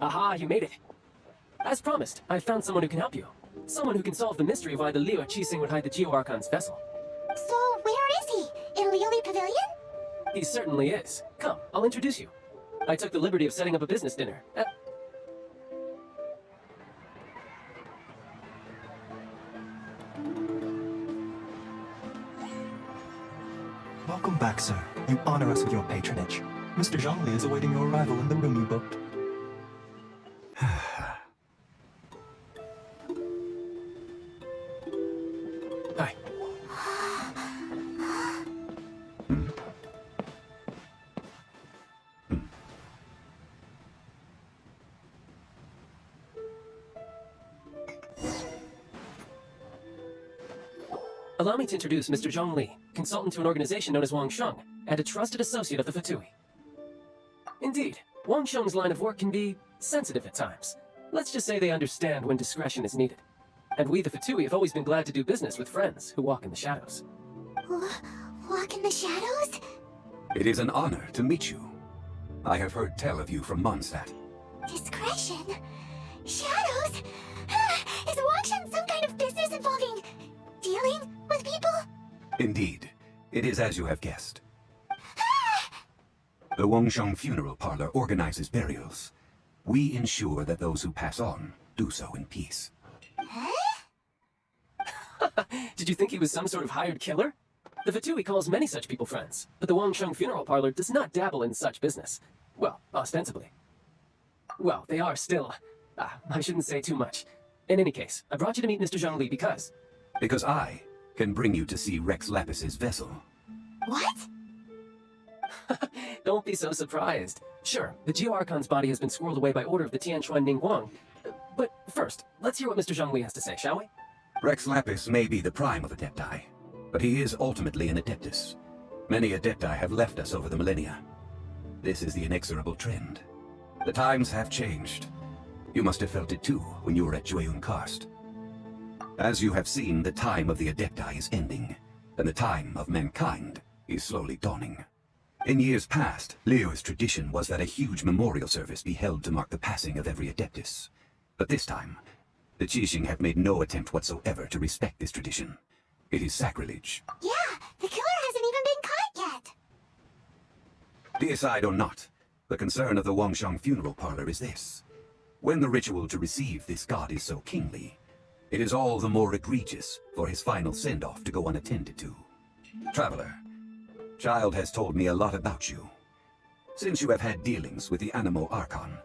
Aha, you made it. As promised, I've found someone who can help you. Someone who can solve the mystery of why the Liu ARCHAIC would hide the Geo-Archon's vessel. So, where is he? In Liuli Pavilion? He certainly is. Come, I'll introduce you. I took the liberty of setting up a business dinner. Welcome back, sir. You honor us with your patronage. Mr. Zhongli is awaiting your arrival in the room you booked. Hi. Allow me to introduce Mr. Zhongli, consultant to an organization known as Wangsheng, and a trusted associate of the Fatui. Indeed, Wangsheng's line of work can be sensitive at times. Let's just say they understand when discretion is needed. And we, the Fatui, have always been glad to do business with friends who walk in the shadows. Walk in the shadows? It is an honor to meet you. I have heard tell of you from Mondstadt. Discretion? Shadows? Is Wangsheng some kind of business involving dealing with people? Indeed, it is as you have guessed. The Wangsheng Funeral Parlor organizes burials. We ensure that those who pass on do so in peace. Did you think he was some sort of hired killer? The Fatui calls many such people friends, but the Wangsheng Funeral Parlor does not dabble in such business. Well, ostensibly. Well, they are still... I shouldn't say too much. In any case, I brought you to meet Mr. Zhongli because... Because I can bring you to see Rex Lapis's vessel. What? Don't be so surprised. Sure, the Geo-Archon's body has been squirreled away by order of the Tianquan Ningguang. But first, let's hear what Mr. Zhongli has to say, shall we? Rex Lapis may be the prime of Adepti, but he is ultimately an Adeptus. Many Adepti have left us over the millennia. This is the inexorable trend. The times have changed. You must have felt it too when you were at Jueyun Karst. As you have seen, the time of the Adepti is ending, and the time of mankind is slowly dawning. In years past, Liu's tradition was that a huge memorial service be held to mark the passing of every Adeptus. But this time, the Qixing have made no attempt whatsoever to respect this tradition. It is sacrilege. Yeah, the killer hasn't even been caught yet. Deicide or not, the concern of the Wangsheng Funeral Parlor is this. When the ritual to receive this god is so kingly, it is all the more egregious for his final send-off to go unattended to. Traveler, Child has told me a lot about you. Since you have had dealings with the Animo Archon,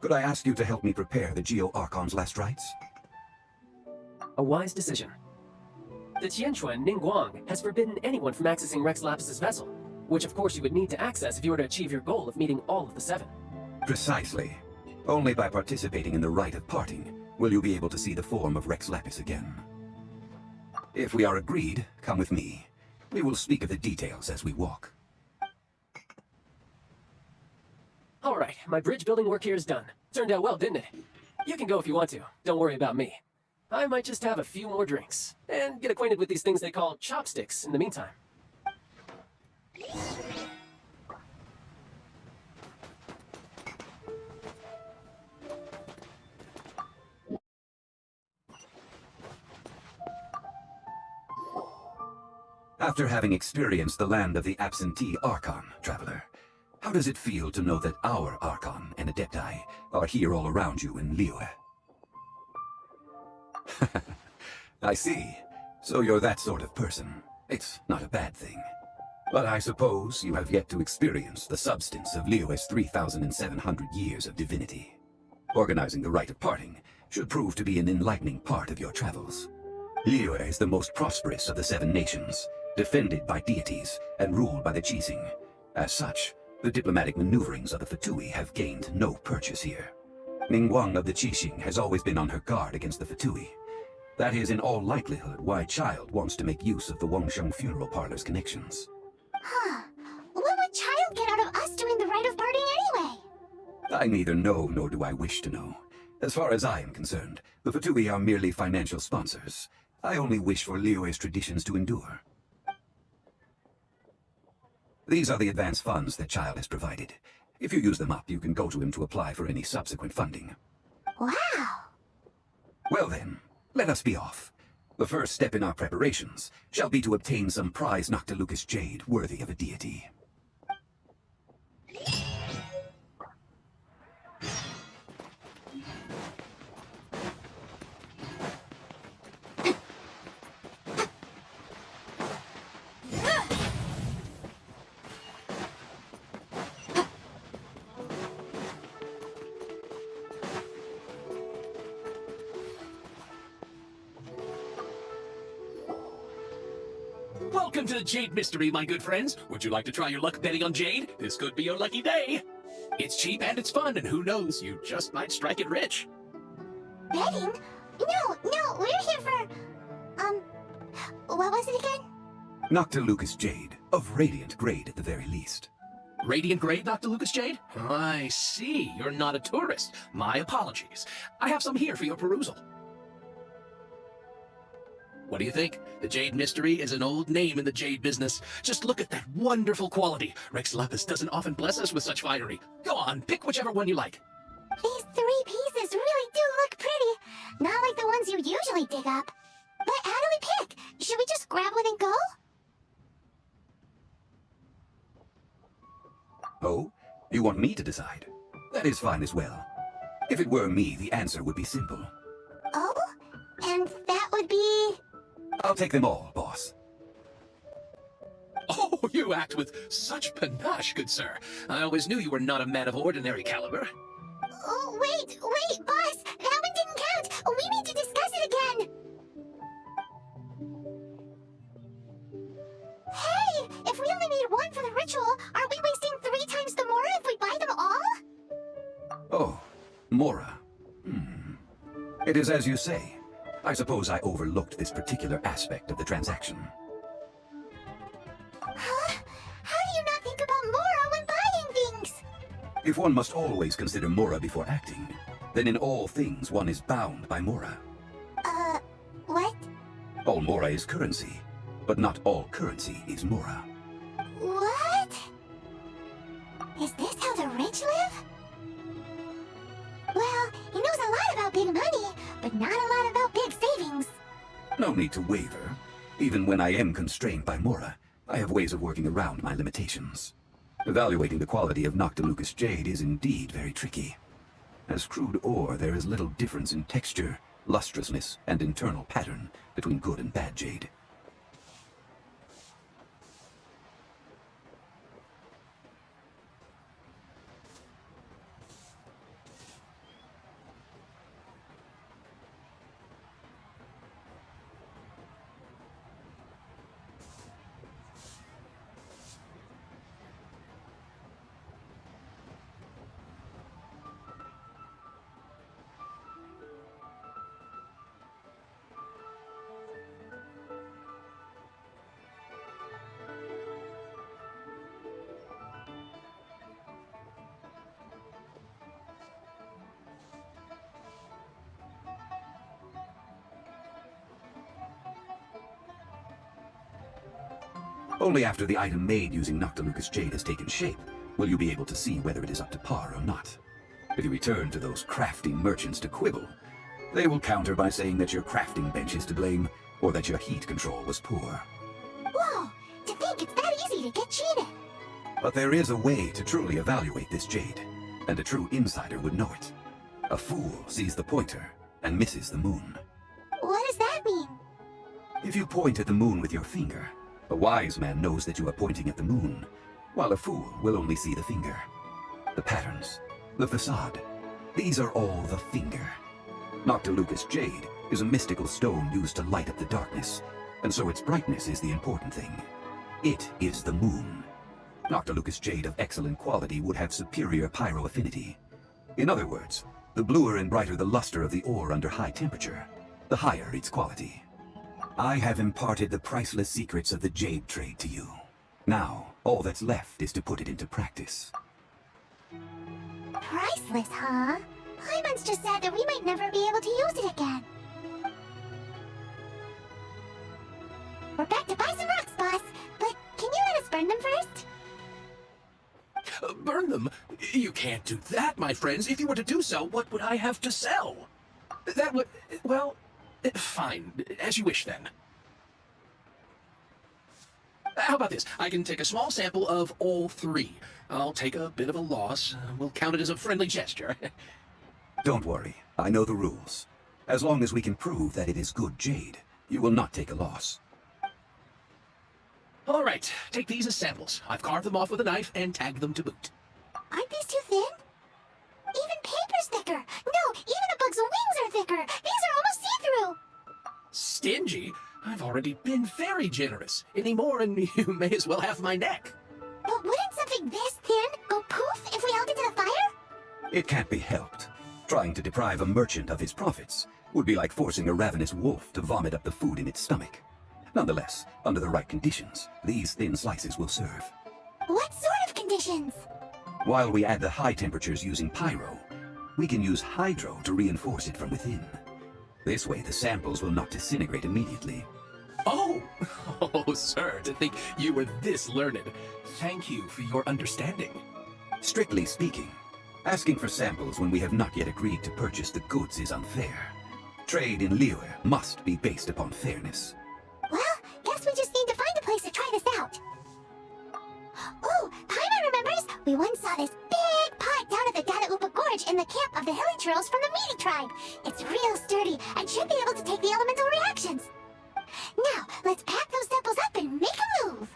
could I ask you to help me prepare the Geo-Archon's last rites? A wise decision. The Tianquan Ningguang has forbidden anyone from accessing Rex Lapis's vessel, which of course you would need to access if you were to achieve your goal of meeting all of the 7. Precisely. Only by participating in the rite of parting will you be able to see the form of Rex Lapis again. If we are agreed, come with me. We will speak of the details as we walk. Alright, my bridge building work here is done. Turned out well, didn't it? You can go if you want to. Don't worry about me. I might just have a few more drinks, and get acquainted with these things they call chopsticks in the meantime. After having experienced the land of the absentee Archon, Traveler, how does it feel to know that our Archon and Adepti are here all around you in Liyue? I see. So you're that sort of person. It's not a bad thing. But I suppose you have yet to experience the substance of Liyue's 3,700 years of divinity. Organizing the rite of parting should prove to be an enlightening part of your travels. Liyue is the most prosperous of the 7 nations, defended by deities and ruled by the Qixing. As such, the diplomatic maneuverings of the Fatui have gained no purchase here. Ningguang of the Qixing has always been on her guard against the Fatui. That is in all likelihood why Child wants to make use of the Wangsheng Funeral Parlor's connections. Huh. What would Child get out of us doing the rite of parting anyway? I neither know nor do I wish to know. As far as I am concerned, the Fatui are merely financial sponsors. I only wish for Liyue's traditions to endure. These are the advance funds that Child has provided. If you use them up, you can go to him to apply for any subsequent funding. Wow. Well then, let us be off. The first step in our preparations shall be to obtain some prize Noctilucous jade worthy of a deity. Welcome to the Jade Mystery, my good friends. Would you like to try your luck betting on Jade? This could be your lucky day. It's cheap and it's fun, and who knows, you just might strike it rich. Betting? No, we're here for... what was it again? Noctilucous jade, of radiant grade at the very least. Radiant grade, Noctilucous Jade? I see, you're not a tourist. My apologies. I have some here for your perusal. What do you think? The Jade Mystery is an old name in the jade business. Just look at that wonderful quality. Rex Lepus doesn't often bless us with such finery. Go on, pick whichever one you like. These 3 pieces really do look pretty. Not like the ones you usually dig up. But how do we pick? Should we just grab one and go? Oh? You want me to decide? That is fine as well. If it were me, the answer would be simple. Oh? And that would be... I'll take them all, boss. Oh, you act with such panache, good sir. I always knew you were not a man of ordinary caliber. Oh, wait, boss! That one didn't count! We need to discuss it again! Hey! If we only need one for the ritual, aren't we wasting 3 times the Mora if we buy them all? Oh, Mora. It is as you say. I suppose I overlooked this particular aspect of the transaction. Huh? How do you not think about Mora when buying things? If one must always consider Mora before acting, then in all things one is bound by Mora. What? All Mora is currency, but not all currency is Mora. What? Is this how the rich live? Well, he knows a lot about big money, but not a lot about big savings. No need to waver. Even when I am constrained by Mora, I have ways of working around my limitations. Evaluating the quality of Noctilucous jade is indeed very tricky. As crude ore, there is little difference in texture, lustrousness, and internal pattern between good and bad jade. Only after the item made using Noctilucous jade has taken shape will you be able to see whether it is up to par or not. If you return to those crafting merchants to quibble, they will counter by saying that your crafting bench is to blame, or that your heat control was poor. Whoa! To think it's that easy to get cheated! But there is a way to truly evaluate this jade, and a true insider would know it. A fool sees the pointer and misses the moon. What does that mean? If you point at the moon with your finger, a wise man knows that you are pointing at the moon, while a fool will only see the finger. The patterns, the facade, these are all the finger. Noctilucous jade is a mystical stone used to light up the darkness, and so its brightness is the important thing. It is the moon. Noctilucous jade of excellent quality would have superior pyro affinity. In other words, the bluer and brighter the luster of the ore under high temperature, the higher its quality. I have imparted the priceless secrets of the jade trade to you. Now, all that's left is to put it into practice. Priceless, huh? Hyman's just said that we might never be able to use it again. We're back to buy some rocks, boss. But can you let us burn them first? Burn them? You can't do that, my friends. If you were to do so, what would I have to sell? That would... well, fine. As you wish, then. How about this? I can take a small sample of all three. I'll take a bit of a loss. We'll count it as a friendly gesture. Don't worry, I know the rules. As long as we can prove that it is good jade, you will not take a loss. All right, take these as samples. I've carved them off with a knife and tagged them to boot. Aren't these too thin? Even paper's thicker. No, even a bug's wings are thicker. These are almost see-through. Stingy? I've already been very generous. Any more and you may as well have my neck. But wouldn't something this thin go poof if we held it to the fire? It can't be helped. Trying to deprive a merchant of his profits would be like forcing a ravenous wolf to vomit up the food in its stomach. Nonetheless, under the right conditions, these thin slices will serve. What sort of conditions? While we add the high temperatures using pyro, we can use hydro to reinforce it from within. This way, the samples will not disintegrate immediately. Oh! Oh, sir, to think you were this learned. Thank you for your understanding. Strictly speaking, asking for samples when we have not yet agreed to purchase the goods is unfair. Trade in Liyue must be based upon fairness. Well, guess we just need to find a place to try this out. Oh, Paimon remembers we once saw this big pot down at the Dada Upa Gorge in the camp of the Hilichurls from the Meaty tribe. It's real sturdy and should be able to take the elemental reactions. Now, let's pack those samples up and make a move.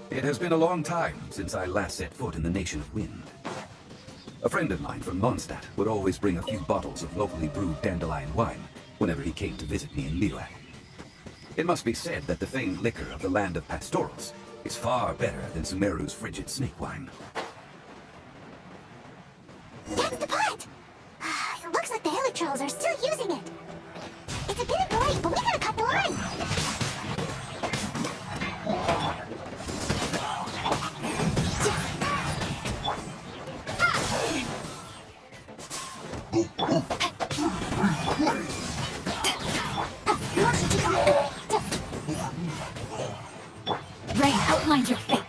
It has been a long time since I last set foot in the Nation of Wind. A friend of mine from Mondstadt would always bring a few bottles of locally brewed dandelion wine whenever he came to visit me in Liyue. It must be said that the famed liquor of the land of pastorals is far better than Sumeru's frigid snake wine. That's the pot! It looks like the Hilichurls are still using it. It's a bit annoying, but we gotta cut the line. Rain outlines your fate.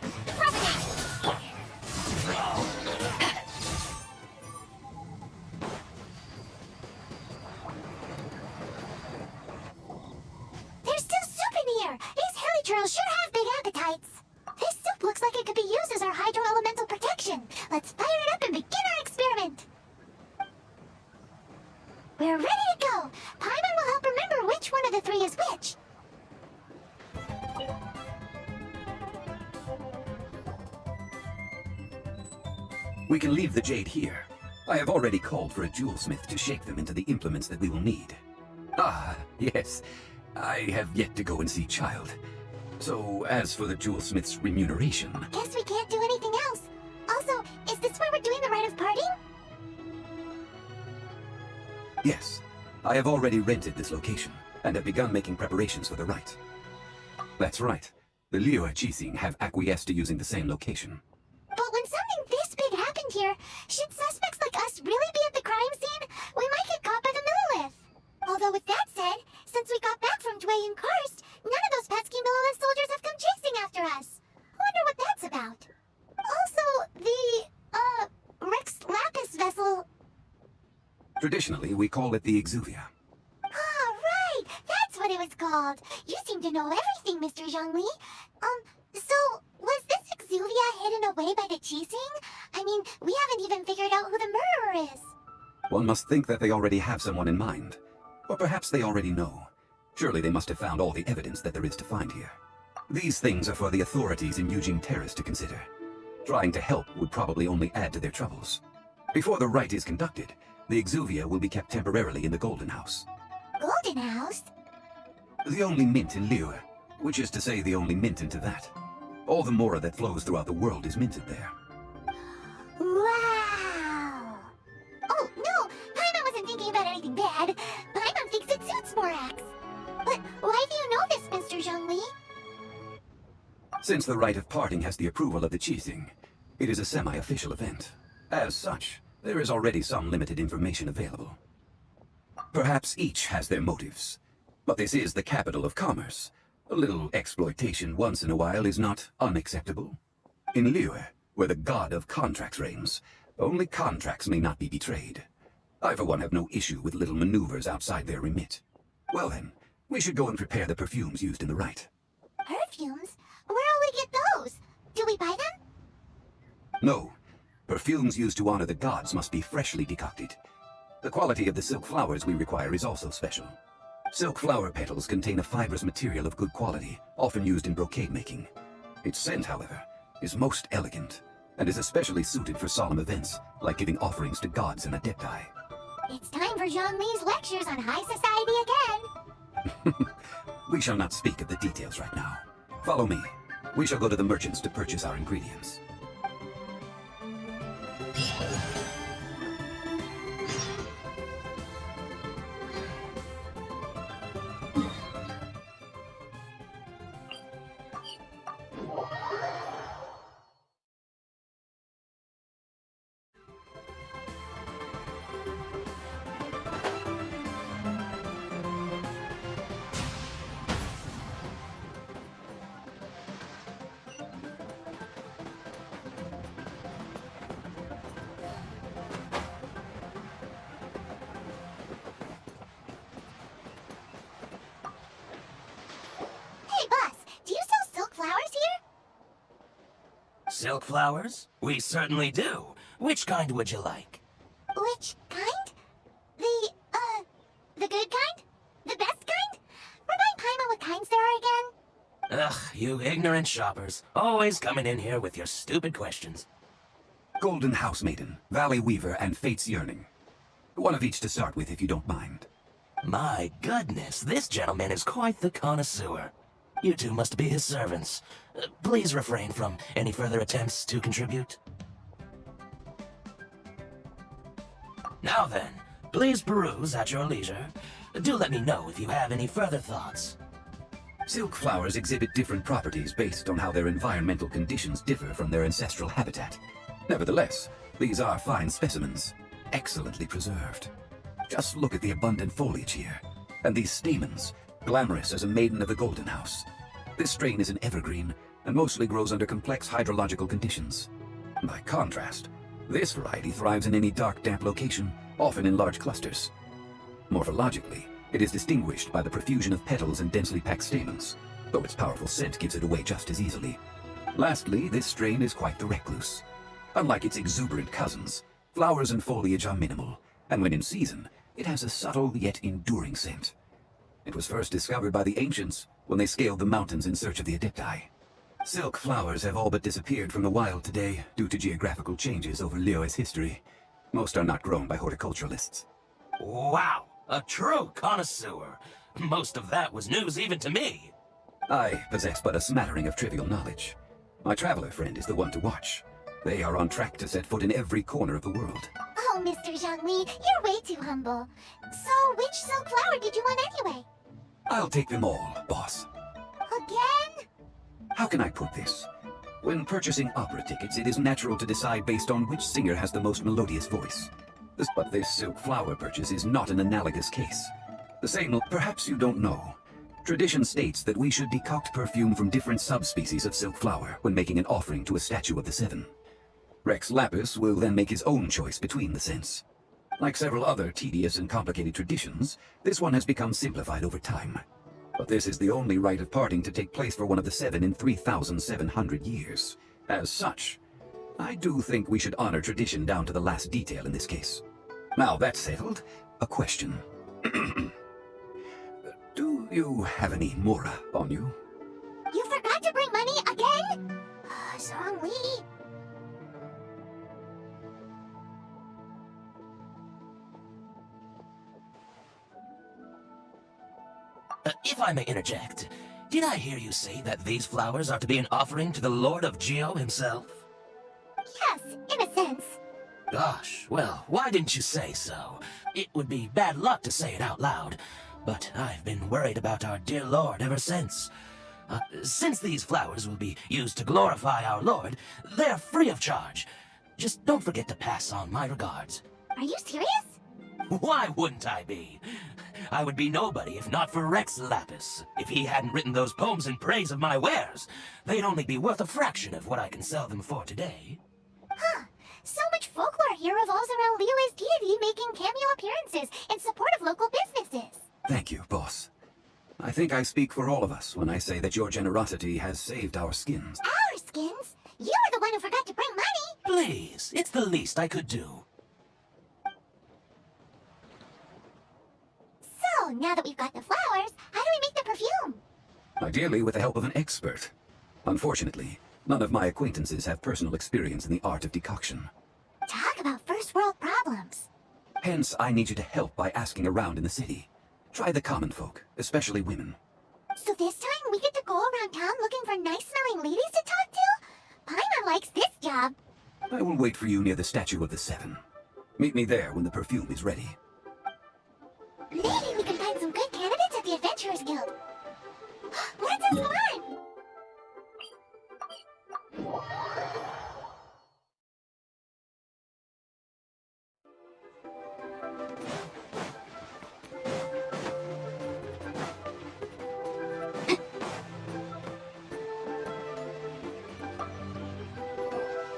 There's still soup in here! These Hilichurls should have big appetites! This soup looks like it could be used as our hydro-elemental protection. Let's fire it up and begin our experiment! We're ready to go! Paimon will help remember which one of the three is which. We can leave the jade here. I have already called for a jewelsmith to shape them into the implements that we will need. Ah, yes. I have yet to go and see Child. So, as for the jewelsmith's remuneration... Guess we can't do anything else. Also, is this where we're doing the rite of parting? Yes, I have already rented this location, and have begun making preparations for the rite. That's right. The Liyue Qixing have acquiesced to using the same location. But when something this big happened here, should suspects like us really be at the crime scene? We might get caught by the Millilith. Although with that said, since we got back from Dway and Karst, none of those pesky Millilith soldiers have come chasing after us. Wonder what that's about. Also, the, Rex Lapis vessel... Traditionally, we call it the Exuvia. Ah, right! That's what it was called. You seem to know everything, Mr. Zhongli. So, was this Exuvia hidden away by the Qixing? I mean, we haven't even figured out who the murderer is. One must think that they already have someone in mind. Or perhaps they already know. Surely they must have found all the evidence that there is to find here. These things are for the authorities in Eugene Terrace to consider. Trying to help would probably only add to their troubles. Before the rite is conducted, the Exuvia will be kept temporarily in the Golden House. Golden House? The only mint in Liyue, which is to say the only mint into that. All the mora that flows throughout the world is minted there. Wow! Oh, no! Paimon wasn't thinking about anything bad. Paimon thinks it suits Morax. But why do you know this Mr. Zhongli? Since the rite of parting has the approval of the Qixing, it is a semi-official event. As such, there is already some limited information available. Perhaps each has their motives, but this is the capital of commerce. A little exploitation once in a while is not unacceptable. In Liyue, where the god of contracts reigns, only contracts may not be betrayed. I for one have no issue with little maneuvers outside their remit. Well then, we should go and prepare the perfumes used in the rite. Perfumes? Where'll we get those? Do we buy them? No. Perfumes used to honor the gods must be freshly decocted. The quality of the silk flowers we require is also special. Silk flower petals contain a fibrous material of good quality, often used in brocade making. Its scent, however, is most elegant, and is especially suited for solemn events, like giving offerings to gods and adepti. It's time for Zhongli's lectures on high society again. We shall not speak of the details right now. Follow me. We shall go to the merchants to purchase our ingredients. Hey, boss, do you sell silk flowers here? Silk flowers? We certainly do. Which kind would you like? Which kind? The good kind? The best kind? Remind Paimon what kinds there are again? Ugh, you ignorant shoppers. Always coming in here with your stupid questions. Golden House Maiden, Valley Weaver, and Fate's Yearning. One of each to start with, if you don't mind. My goodness, this gentleman is quite the connoisseur. You two must be his servants. Please refrain from any further attempts to contribute. Now then, please peruse at your leisure. Do let me know if you have any further thoughts. Silk flowers exhibit different properties based on how their environmental conditions differ from their ancestral habitat. Nevertheless, these are fine specimens, excellently preserved. Just look at the abundant foliage here, and these stamens, glamorous as a maiden of the Golden House. This strain is an evergreen, and mostly grows under complex hydrological conditions. By contrast, this variety thrives in any dark, damp location, often in large clusters. Morphologically, it is distinguished by the profusion of petals and densely packed stamens, though its powerful scent gives it away just as easily. Lastly, this strain is quite the recluse. Unlike its exuberant cousins, flowers and foliage are minimal, and when in season, it has a subtle yet enduring scent. It was first discovered by the ancients when they scaled the mountains in search of the adepti. Silk flowers have all but disappeared from the wild today due to geographical changes over Liyue's history. Most are not grown by horticulturalists. Wow, a true connoisseur. Most of that was news even to me. I possess but a smattering of trivial knowledge. My traveler friend is the one to watch. They are on track to set foot in every corner of the world. Oh, Mr. Zhongli, you're way too humble. So, which silk flower did you want anyway? I'll take them all, boss. Again? How can I put this? When purchasing opera tickets, it is natural to decide based on which singer has the most melodious voice. But this silk flower purchase is not an analogous case. The same, perhaps you don't know. Tradition states that we should decoct perfume from different subspecies of silk flower when making an offering to a statue of the Seven. Rex Lapis will then make his own choice between the scents. Like several other tedious and complicated traditions, this one has become simplified over time. But this is the only rite of parting to take place for one of the Seven in 3,700 years. As such, I do think we should honor tradition down to the last detail in this case. Now that's settled, a question. Do you have any mora on you? You forgot to bring money again? Zhongli. If I may interject, did I hear you say that these flowers are to be an offering to the Lord of Geo himself? Yes, in a sense. Gosh, well, why didn't you say so? It would be bad luck to say it out loud, but I've been worried about our dear Lord ever since. Since these flowers will be used to glorify our Lord, they're free of charge. Just don't forget to pass on my regards. Are you serious? Why wouldn't I be? I would be nobody if not for Rex Lapis. If he hadn't written those poems in praise of my wares, they'd only be worth a fraction of what I can sell them for today. Huh. So much folklore here revolves around Liyue's deity making cameo appearances in support of local businesses. Thank you, boss. I think I speak for all of us when I say that your generosity has saved our skins. Our skins? You were the one who forgot to bring money! Please, it's the least I could do. So, now that we've got the flowers, how do we make the perfume? Ideally with the help of an expert. Unfortunately, none of my acquaintances have personal experience in the art of decoction. Talk about first world problems. Hence, I need you to help by asking around in the city. Try the common folk, especially women. So this time we get to go around town looking for nice-smelling ladies to talk to? Paimon likes this job. I will wait for you near the Statue of the Seven. Meet me there when the perfume is ready. Maybe we can find some good candidates at the Adventurers Guild. Let's explore!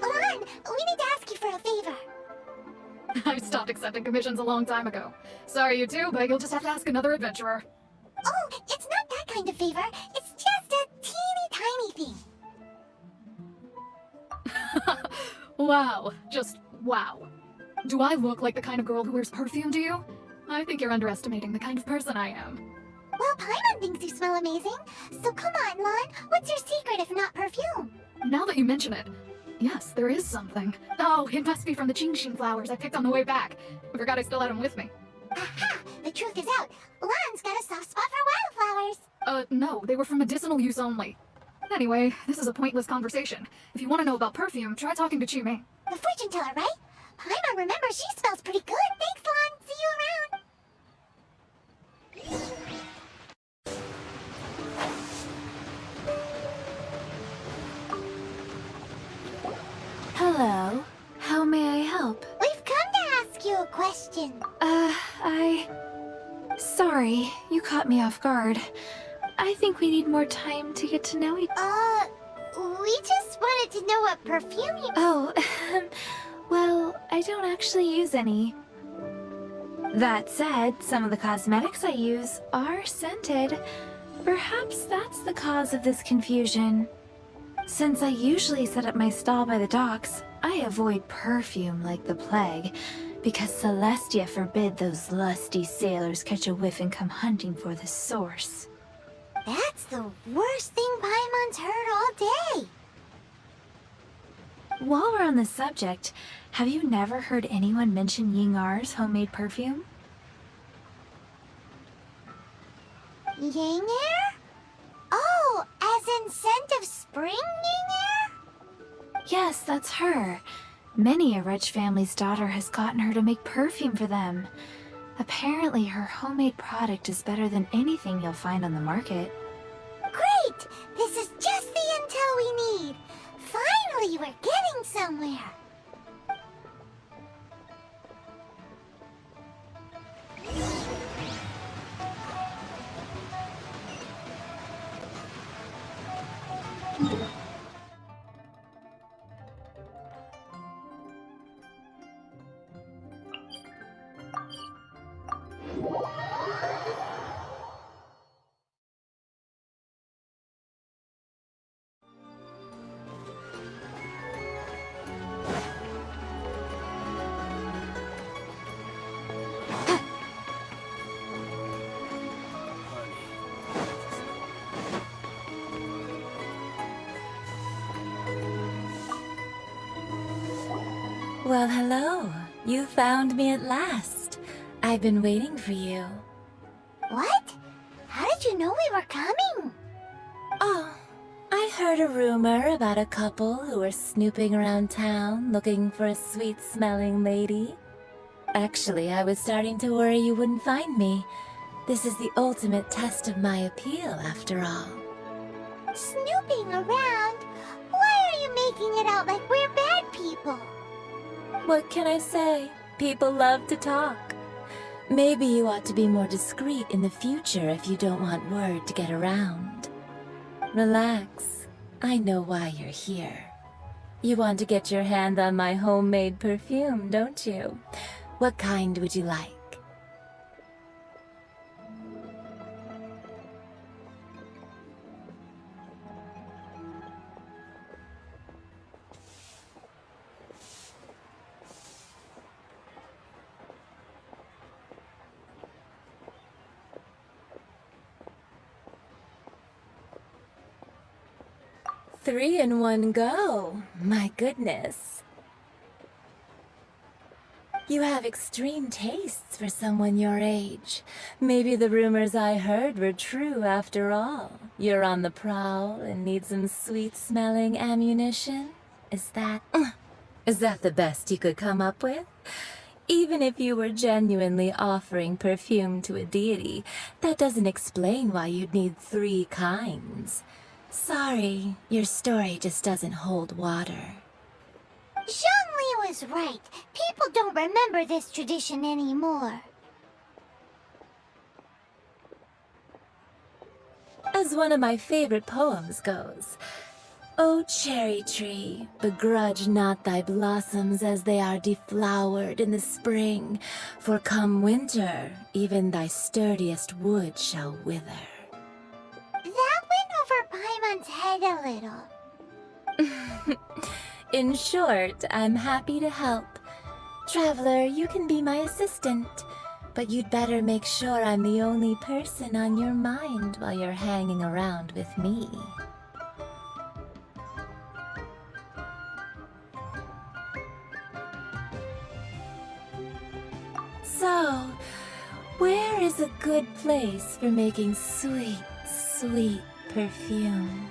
Alon, we need to ask you for a favor. I stopped accepting commissions a long time ago. Sorry, you two, but you'll just have to ask another adventurer. Oh, it's not that kind of favor. It's just a teeny tiny thing. Wow. Just wow. Do I look like the kind of girl who wears perfume to you? I think you're underestimating the kind of person I am. Well, Paimon thinks you smell amazing. So come on, Lon. What's your secret if not perfume? Now that you mention it, yes, there is something. Oh, it must be from the Genshin flowers I picked on the way back. I forgot I still had them with me. Aha! The truth is out. Lon's got a soft spot for wildflowers. No, they were for medicinal use only. Anyway, this is a pointless conversation. If you want to know about perfume, try talking to Chime. The fortune teller, right? Paimon remembers she smells pretty good. Thanks, Lon. See you around. Hello. How may I help? We've come to ask you a question. Sorry, you caught me off guard. I think we need more time to get to know each We just wanted to know what perfume you... Oh, well, I don't actually use any. That said, some of the cosmetics I use are scented. Perhaps that's the cause of this confusion. Since I usually set up my stall by the docks, I avoid perfume like the plague, because Celestia forbid those lusty sailors catch a whiff and come hunting for the source. That's the worst thing Paimon's heard all day. While we're on the subject, have you never heard anyone mention Yingar's homemade perfume? Yingar? Oh, as in scent of spring, Yingar? Yes, that's her. Many a rich family's daughter has gotten her to make perfume for them. Apparently, her homemade product is better than anything you'll find on the market. Great! This is just the intel we need. Finally, we're getting somewhere. Well, hello. You found me at last. I've been waiting for you. What? How did you know we were coming? Oh, I heard a rumor about a couple who were snooping around town looking for a sweet-smelling lady. Actually, I was starting to worry you wouldn't find me. This is the ultimate test of my appeal, after all. Snooping around? Why are you making it out like we're bad people? What can I say? People love to talk. Maybe you ought to be more discreet in the future if you don't want word to get around. Relax. I know why you're here. You want to get your hand on my homemade perfume, don't you? What kind would you like? Three in one go. My goodness. You have extreme tastes for someone your age. Maybe the rumors I heard were true after all. You're on the prowl and need some sweet-smelling ammunition? Is that the best you could come up with? Even if you were genuinely offering perfume to a deity, that doesn't explain why you'd need 3 kinds. Sorry, your story just doesn't hold water. Zhongli was right. People don't remember this tradition anymore. As one of my favorite poems goes, "O cherry tree, begrudge not thy blossoms as they are deflowered in the spring, for come winter, even thy sturdiest wood shall wither." That went over Paimon's head a little. In short, I'm happy to help. Traveler, you can be my assistant, but you'd better make sure I'm the only person on your mind while you're hanging around with me. So, where is a good place for making sweet, sweet perfume?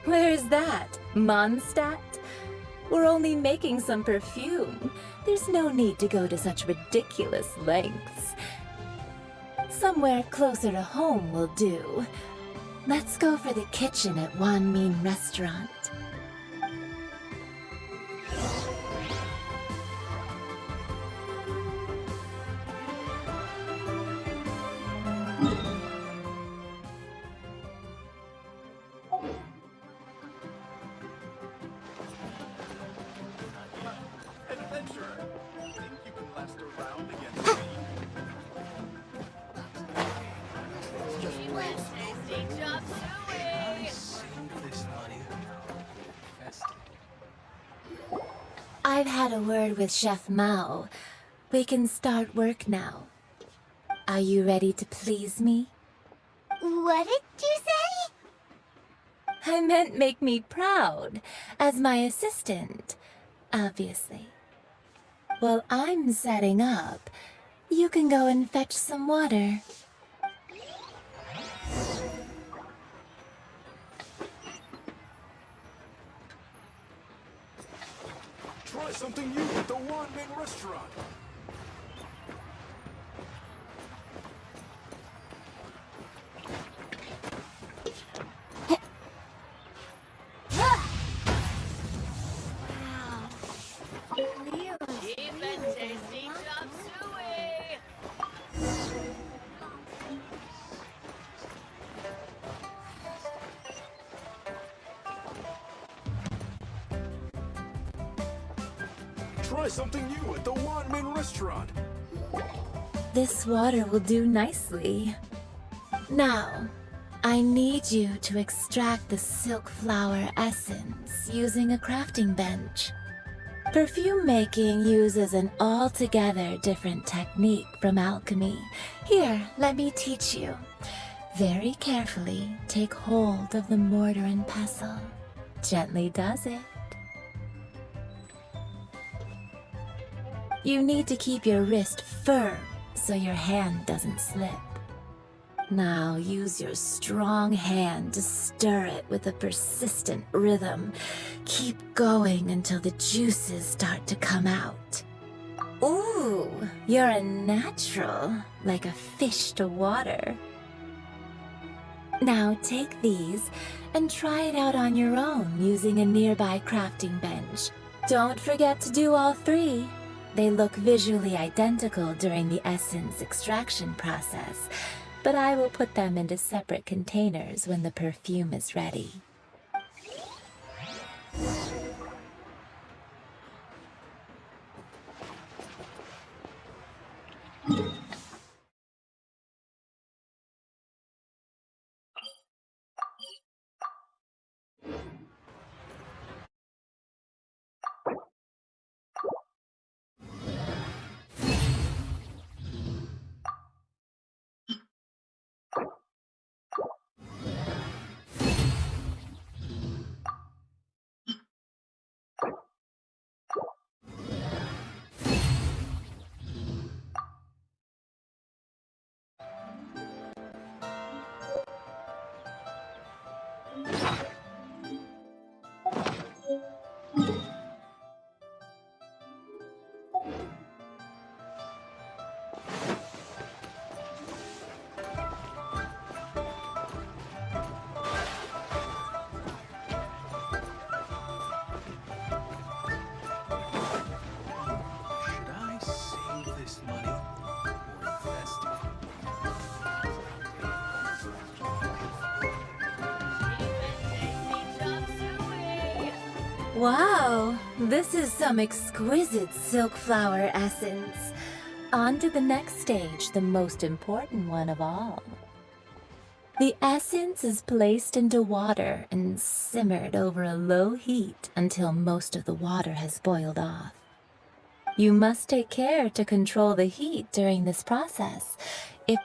Where is that? Mondstadt? We're only making some perfume. There's no need to go to such ridiculous lengths. Somewhere closer to home will do. Let's go for the kitchen at Wanmin Restaurant. I've had a word with Chef Mao. We can start work now. Are you ready to please me? What did you say? I meant make me proud, as my assistant, obviously. While I'm setting up, you can go and fetch some water. Try something new at the Wanmin Restaurant. Try something new at the Wanmin Restaurant. This water will do nicely. Now, I need you to extract the silk flower essence using a crafting bench. Perfume making uses an altogether different technique from alchemy. Here, let me teach you. Very carefully, take hold of the mortar and pestle. Gently does it. You need to keep your wrist firm so your hand doesn't slip. Now use your strong hand to stir it with a persistent rhythm. Keep going until the juices start to come out. Ooh, you're a natural, like a fish to water. Now take these and try it out on your own using a nearby crafting bench. Don't forget to do all three. They look visually identical during the essence extraction process, but I will put them into separate containers when the perfume is ready. Should I save this money or invest it? Wow, this is some exquisite silk flower essence. On to the next stage, the most important one of all. The essence is placed into water and simmered over a low heat until most of the water has boiled off. You must take care to control the heat during this process.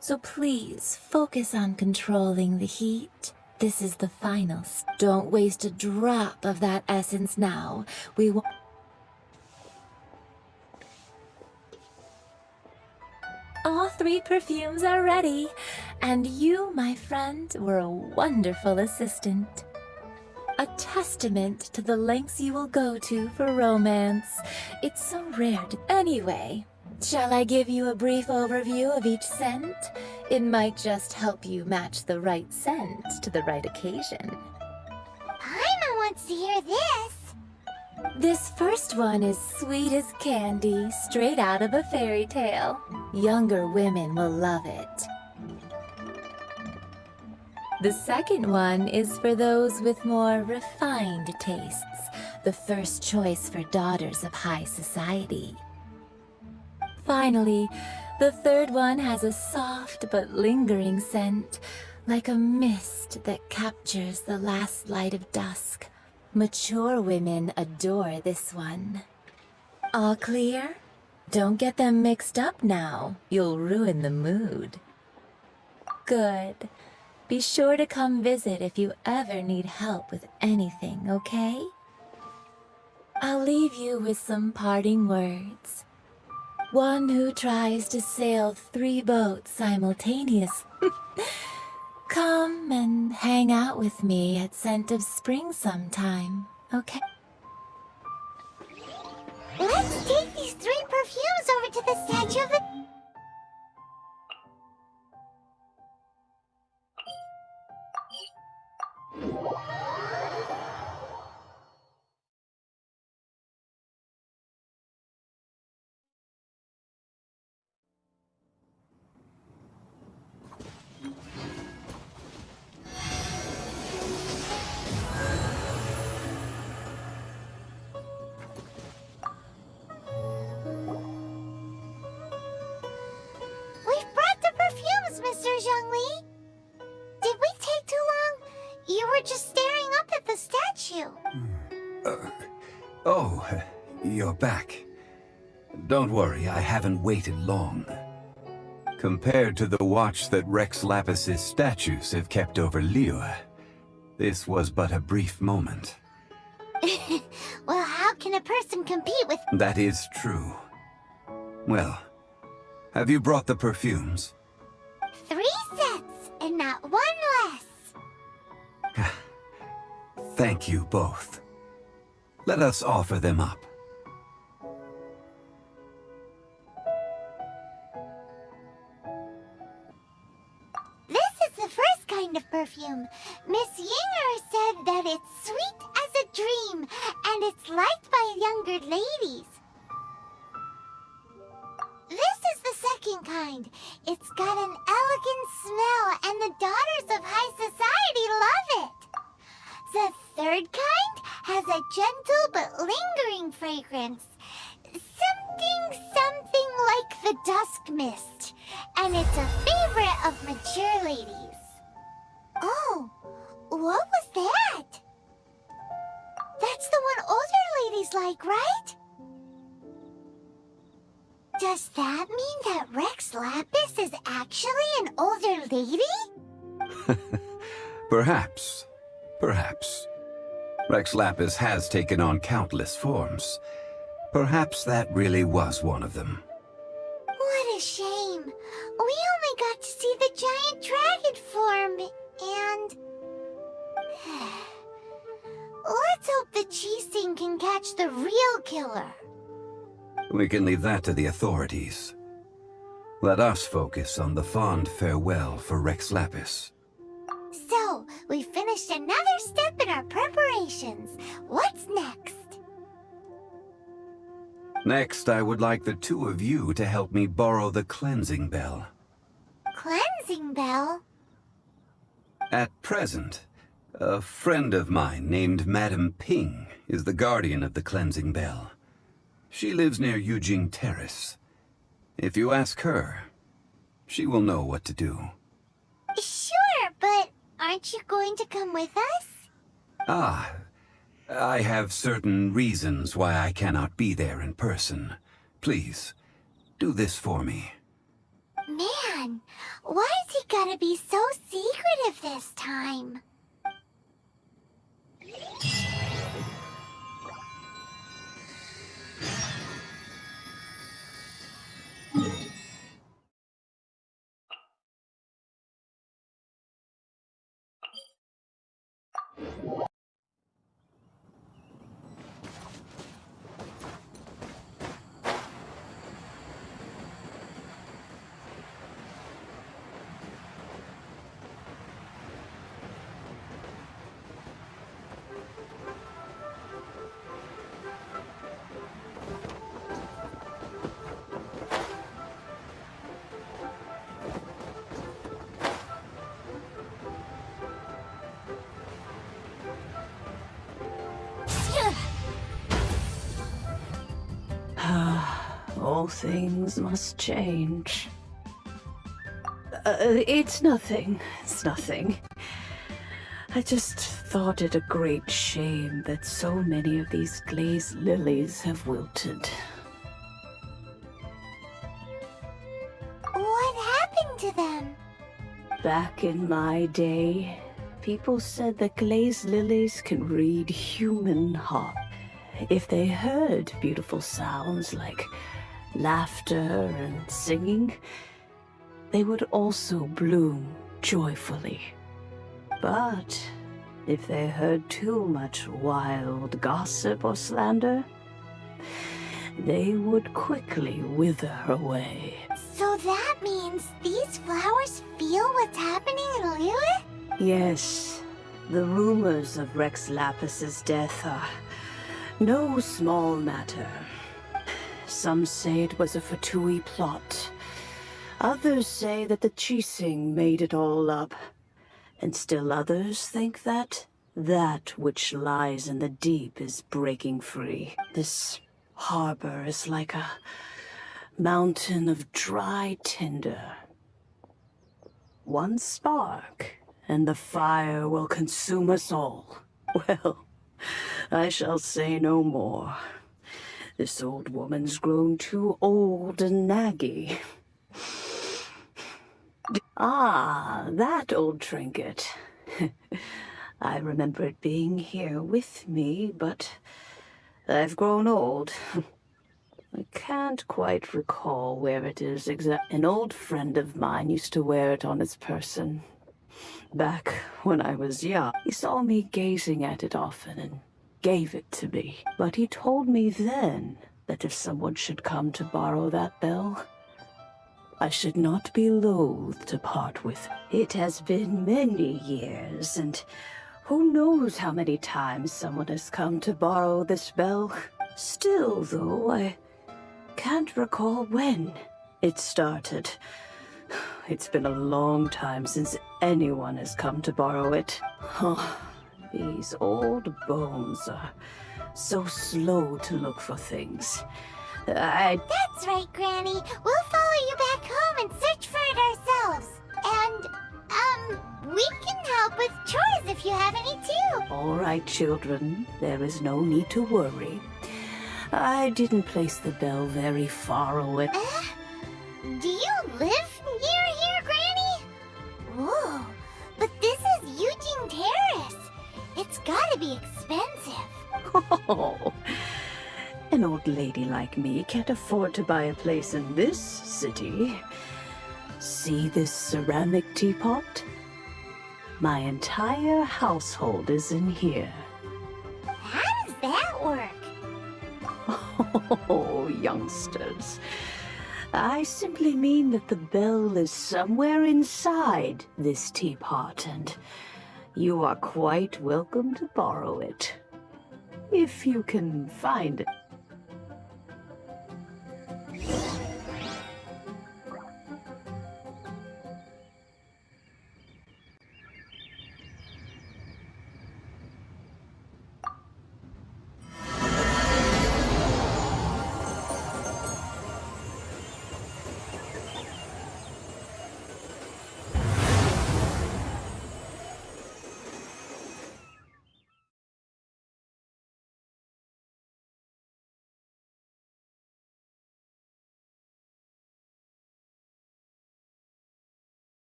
So please focus on controlling the heat. This is the final. Don't waste a drop of that essence now. We will. All three perfumes are ready, and you, my friend, were a wonderful assistant. A testament to the lengths you will go to for romance. It's so rare to... Anyway, shall I give you a brief overview of each scent? It might just help you match the right scent to the right occasion. Paimon wants to hear this. This first one is sweet as candy, straight out of a fairy tale. Younger women will love it. The second one is for those with more refined tastes, the first choice for daughters of high society. Finally, the third one has a soft but lingering scent, like a mist that captures the last light of dusk. Mature women adore this one. All clear? Don't get them mixed up now. You'll ruin the mood. Good. Be sure to come visit if you ever need help with anything, okay? I'll leave you with some parting words. One who tries to sail 3 boats simultaneously. Come and hang out with me at Scent of Spring sometime, okay? Let's take these 3 perfumes over to the statue of the... We've brought the perfumes, Mr. Zhongli. Did we take too long? You were just staring up at the statue. Oh, you're back. Don't worry, I haven't waited long. Compared to the watch that Rex Lapis's statues have kept over Liyue, this was but a brief moment. Well, how can a person compete with... That is true. Well, have you brought the perfumes? 3 sets, and not 1 less. Thank you both. Let us offer them up. This is the first kind of perfume. has a gentle but lingering fragrance. Something like the dusk mist. And it's a favorite of mature ladies. Oh, what was that? That's the one older ladies like, right? Does that mean that Rex Lapis is actually an older lady? Perhaps. Perhaps. Rex Lapis has taken on countless forms. Perhaps that really was one of them. What a shame. We only got to see the giant dragon form, and... Let's hope the Chi-Sing can catch the real killer. We can leave that to the authorities. Let us focus on the fond farewell for Rex Lapis. So, we finished another step in our preparations. What's next? Next, I would like the two of you to help me borrow the cleansing bell. Cleansing bell? At present, a friend of mine named Madame Ping is the guardian of the cleansing bell. She lives near Yujing Terrace. If you ask her, she will know what to do. Sure, but aren't you going to come with us? Ah, I have certain reasons why I cannot be there in person. Please, do this for me. Man, why's he gotta be so secretive this time? All things must change. It's nothing. It's nothing. I just thought it a great shame that so many of these glazed lilies have wilted. What happened to them? Back in my day, people said that glazed lilies can read human heart. If they heard beautiful sounds like laughter and singing, they would also bloom joyfully. But if they heard too much wild gossip or slander, they would quickly wither away. So that means these flowers feel what's happening in Lilith? Yes, the rumors of Rex Lapis's death are no small matter. Some say it was a Fatui plot. Others say that the Chi-Sing made it all up. And still others think that which lies in the deep is breaking free. This harbor is like a mountain of dry tinder. One spark, and the fire will consume us all. Well, I shall say no more. This old woman's grown too old and naggy. Ah, that old trinket. I remember it being here with me, but I've grown old. I can't quite recall where it is exactly. An old friend of mine used to wear it on his person. Back when I was young, he saw me gazing at it often and gave it to me. But he told me then that if someone should come to borrow that bell, I should not be loath to part with it. It has been many years, and who knows how many times someone has come to borrow this bell. Still, though, I can't recall when it started. It's been a long time since anyone has come to borrow it. These old bones are so slow to look for things. That's right, Granny. We'll follow you back home and search for it ourselves. And, we can help with chores if you have any too. All right, children. There is no need to worry. I didn't place the bell very far away. Do you live near here, Granny? Whoa, but this is Eugene Terrace. It's gotta be expensive. Oh, an old lady like me can't afford to buy a place in this city. See this ceramic teapot? My entire household is in here. How does that work? Oh, youngsters. I simply mean that the bell is somewhere inside this teapot, and you are quite welcome to borrow it. If you can find it.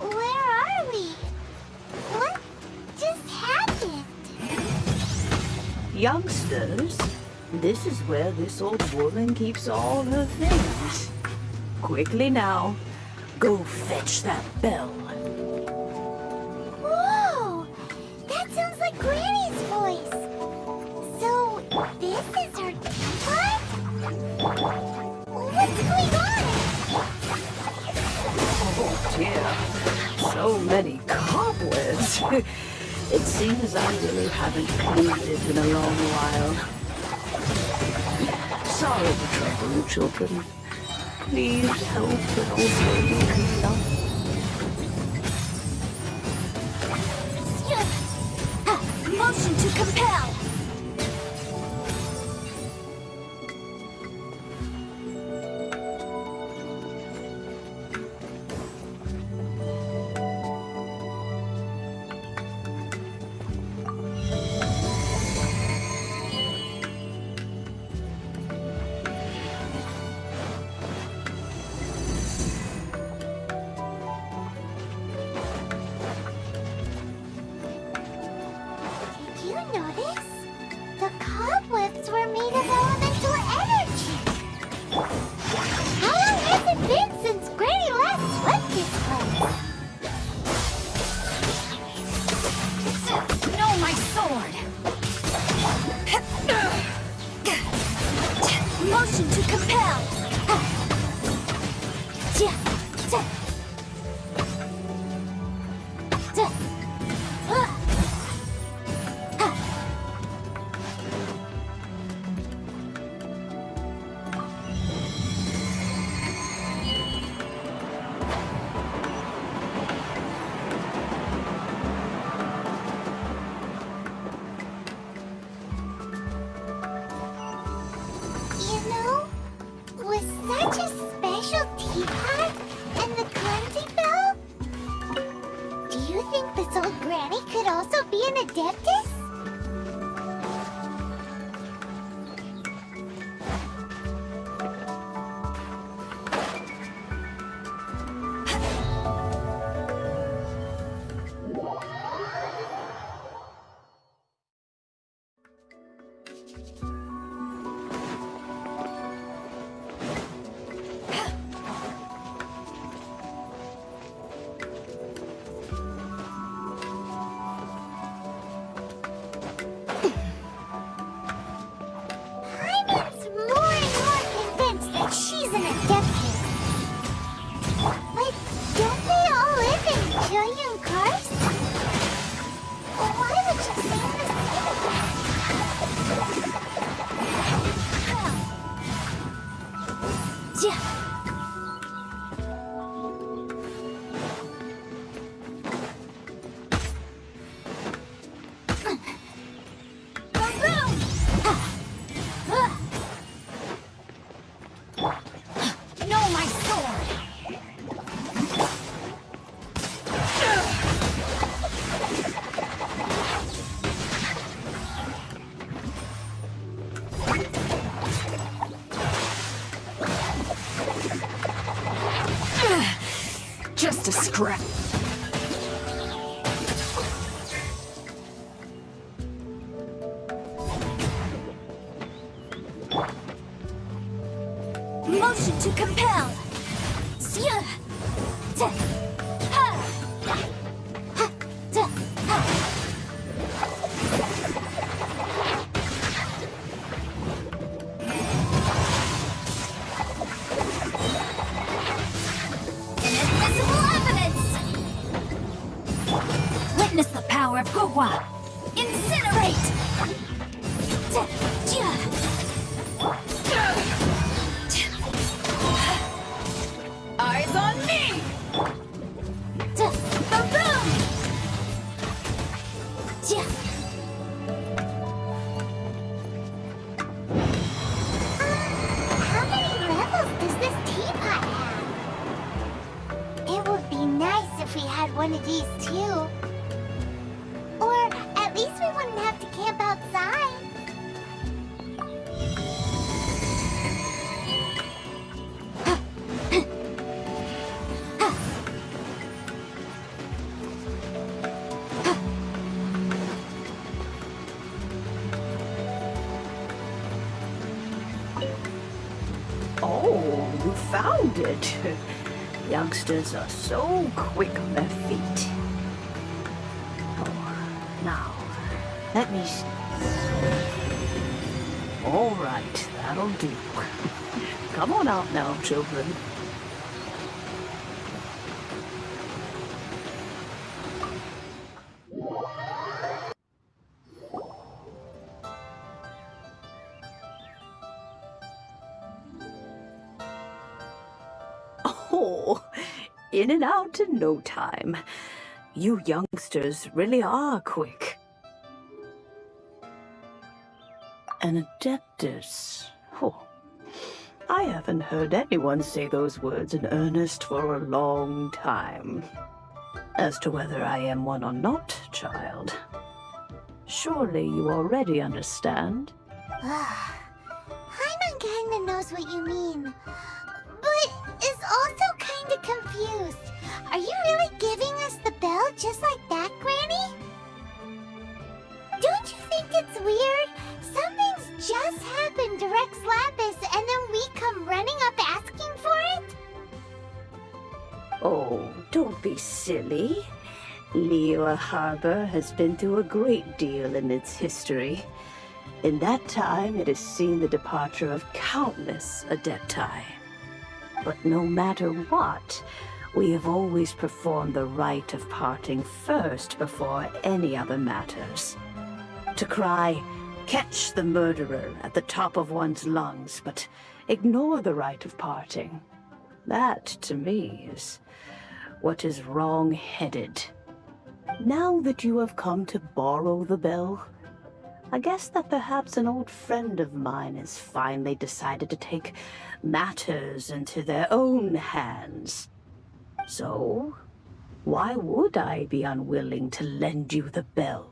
Where are we? What just happened? Youngsters, this is where this old woman keeps all her things. Quickly now, go fetch that bell. Whoa! That sounds like Granny's voice. So, this is her teapot? What's going on? Oh dear, so many cobwebs. It seems I really haven't cleaned it in a long while. Sorry to trouble you, children. Please help an old lady clean up. Motion to compel! Did you notice? The cobwebs were made of elemental energy. How long has it been since Granny last swept this place? No, my sword! Motion to compel! You know, with such a special teapot and the cleansing bell, do you think this old granny could also be an adeptus? Paimon's more and more convinced that she's an adeptus. But don't they all live in Julian Karst? Why would she say the same? Just a scrap. Motion to compel. Invisible evidence. Witness the power of Gogwa. Incinerate. Eyes on me! How many levels does this teapot have? It would be nice if we had one of these too. Or at least we wouldn't have to camp outside. Oh, you found it. Youngsters are so quick on their feet. Oh, now, let me... All right, that'll do. Come on out now, children. Oh, in and out in no time. You youngsters really are quick. An adeptus. Oh, I haven't heard anyone say those words in earnest for a long time. As to whether I am one or not, child, surely you already understand. Paimon kinda knows what you mean, but is also kinda confused. Are you really giving us the bell just like that, Granny? Don't you think it's weird? Something's just happened to Rex Lapis and then we come running up asking for it? Oh, don't be silly. Liyue Harbor has been through a great deal in its history. In that time, it has seen the departure of countless adepti. But no matter what, we have always performed the rite of parting first before any other matters. To cry, "Catch the murderer," at the top of one's lungs, but ignore the rite of parting. That, to me, is what is wrong-headed. Now that you have come to borrow the bell, I guess that perhaps an old friend of mine has finally decided to take matters into their own hands. So, why would I be unwilling to lend you the bell?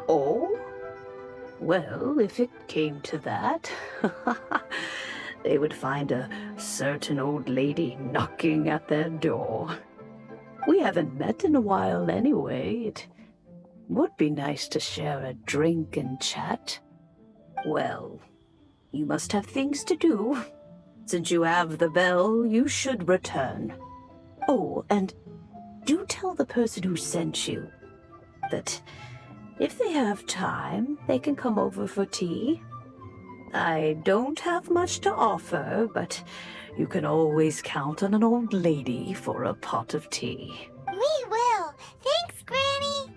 Oh? Well, if it came to that, they would find a certain old lady knocking at their door. We haven't met in a while anyway. It would be nice to share a drink and chat. Well, you must have things to do. Since you have the bell, you should return. Oh, and do tell the person who sent you that if they have time, they can come over for tea. I don't have much to offer, but you can always count on an old lady for a pot of tea. We will. Thanks, Granny.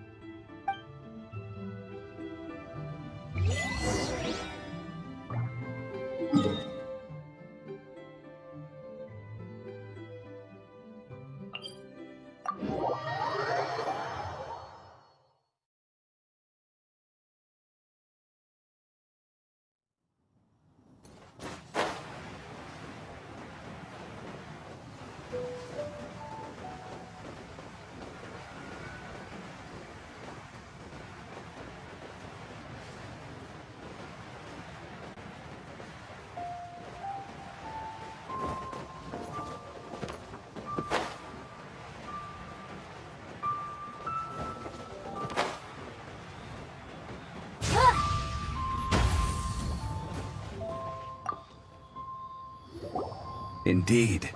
Indeed,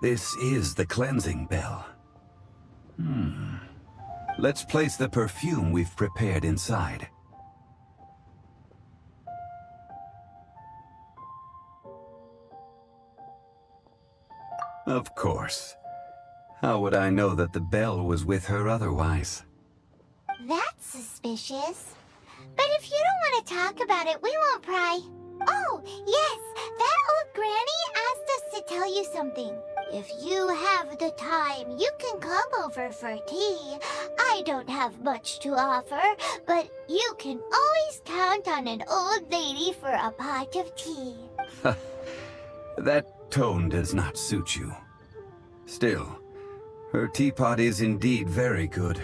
this is the cleansing bell. Let's place the perfume we've prepared inside. Of course. How would I know that the bell was with her otherwise? That's suspicious. But if you don't want to talk about it, we won't pry. Oh, yes, that old granny asked us to tell you something. If you have the time, you can come over for tea. I don't have much to offer, but you can always count on an old lady for a pot of tea. That tone does not suit you. Still, her teapot is indeed very good.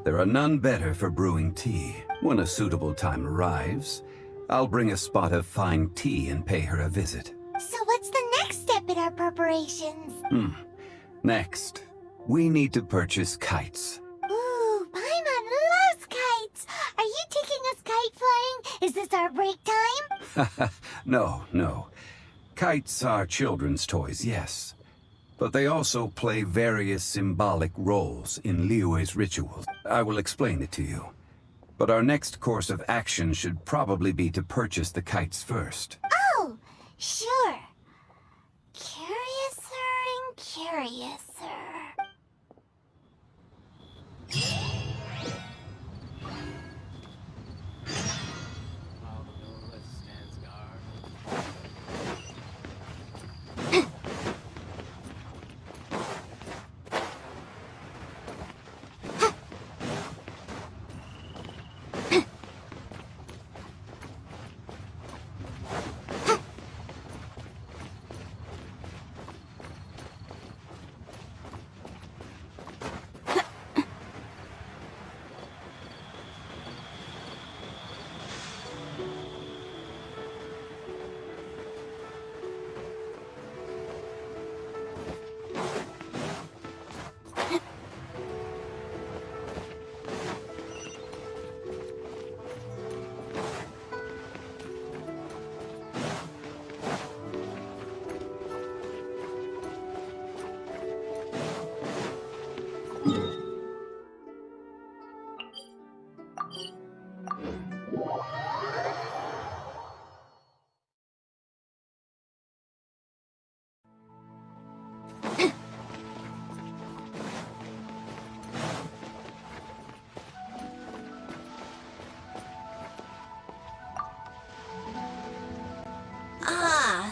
There are none better for brewing tea. When a suitable time arrives, I'll bring a spot of fine tea and pay her a visit. So what's the next step in our preparations? Next, we need to purchase kites. Ooh, Paimon loves kites. Are you taking us kite flying? Is this our break time? No. Kites are children's toys, yes. But they also play various symbolic roles in Liyue's rituals. I will explain it to you. But our next course of action should probably be to purchase the kites first. Oh, sure. Curiouser and curiouser. While the Northwest stands guard.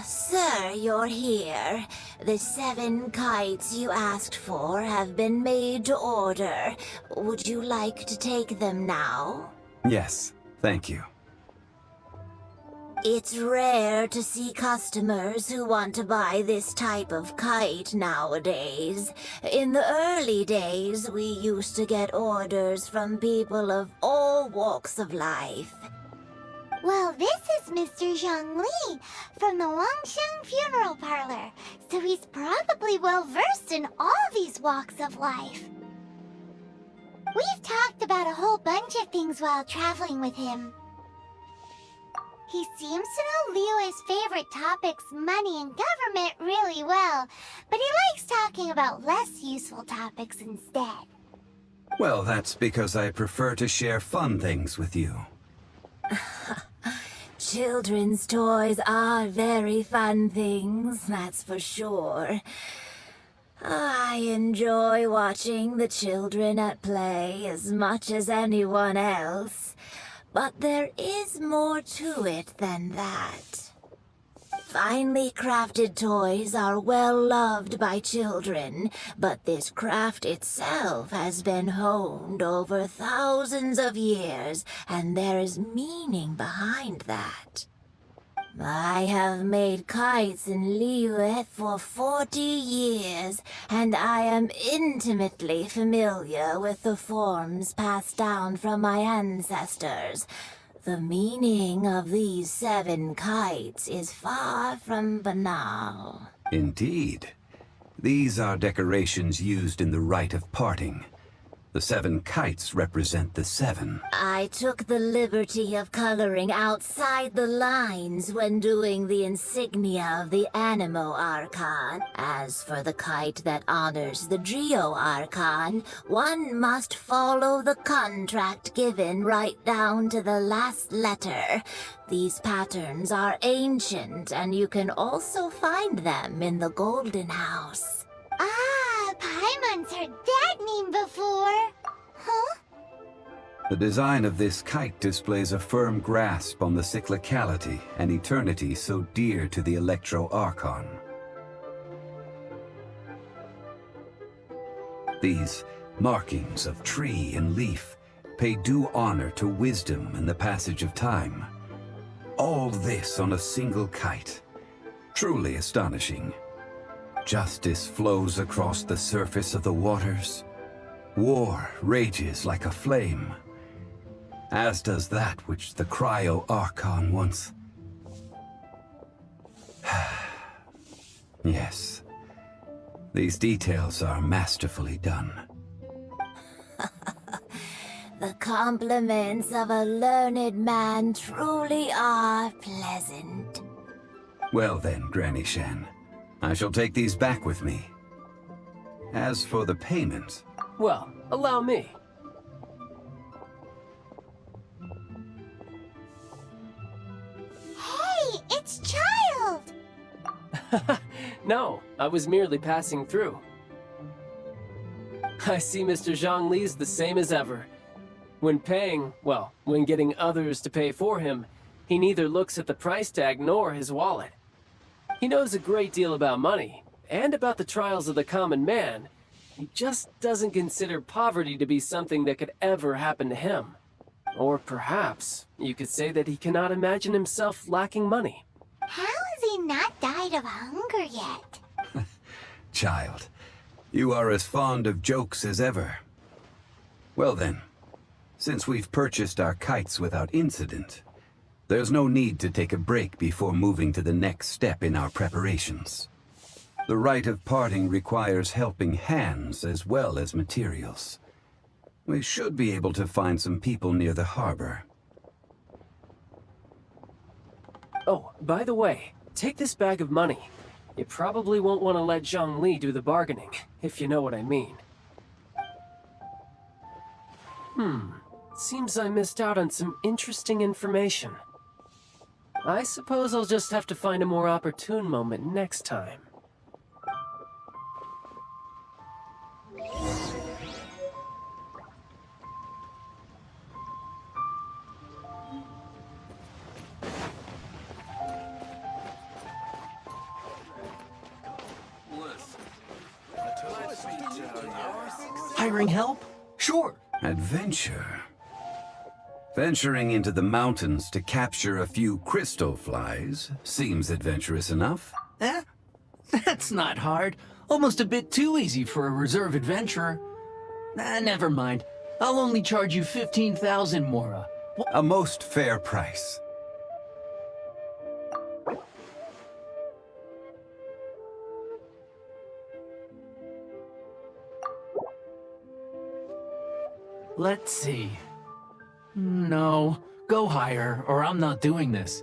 Sir, you're here. The 7 kites you asked for have been made to order. Would you like to take them now? Yes, thank you. It's rare to see customers who want to buy this type of kite nowadays. In the early days, we used to get orders from people of all all walks of life. Well, this is Mr. Zhongli from the Wangsheng Funeral Parlor, so he's probably well-versed in all these walks of life. We've talked about a whole bunch of things while traveling with him. He seems to know Liyue's favorite topics, money and government, really well, but he likes talking about less useful topics instead. Well, that's because I prefer to share fun things with you. Children's toys are very fun things, that's for sure. I enjoy watching the children at play as much as anyone else, but there is more to it than that. Finely crafted toys are well loved by children, but this craft itself has been honed over thousands of years, and there is meaning behind that. I have made kites in Liyue for 40 years, and I am intimately familiar with the forms passed down from my ancestors. The meaning of these 7 kites is far from banal. Indeed. These are decorations used in the rite of parting. The 7 kites represent the 7. I took the liberty of coloring outside the lines when doing the insignia of the Animo Archon. As for the kite that honors the Geo Archon, one must follow the contract given right down to the last letter. These patterns are ancient, and you can also find them in the Golden House. Paimon's heard that name before. Huh? The design of this kite displays a firm grasp on the cyclicality and eternity so dear to the Electro Archon. These markings of tree and leaf pay due honor to wisdom and the passage of time. All this on a single kite. Truly astonishing. Justice flows across the surface of the waters. War rages like a flame, as does that which the Cryo Archon once... Yes, these details are masterfully done. The compliments of a learned man truly are pleasant. Well then, Granny Shan, I shall take these back with me. As for the payment... Well, allow me. Hey, it's Child! No, I was merely passing through. I see Mr. Zhongli's the same as ever. When paying, well, when getting others to pay for him, he neither looks at the price tag nor his wallet. He knows a great deal about money, and about the trials of the common man. He just doesn't consider poverty to be something that could ever happen to him. Or perhaps, you could say that he cannot imagine himself lacking money. How has he not died of hunger yet? Child, you are as fond of jokes as ever. Well then, since we've purchased our kites without incident, there's no need to take a break before moving to the next step in our preparations. The rite of parting requires helping hands as well as materials. We should be able to find some people near the harbor. Oh, by the way, take this bag of money. You probably won't want to let Zhongli do the bargaining, if you know what I mean. Seems I missed out on some interesting information. I suppose I'll just have to find a more opportune moment next time. Hiring help? Sure. Adventure. Venturing into the mountains to capture a few crystal flies seems adventurous enough. That's not hard. Almost a bit too easy for a reserve adventurer. Never mind. I'll only charge you 15,000 Mora. A most fair price. Let's see. No, go higher, or I'm not doing this.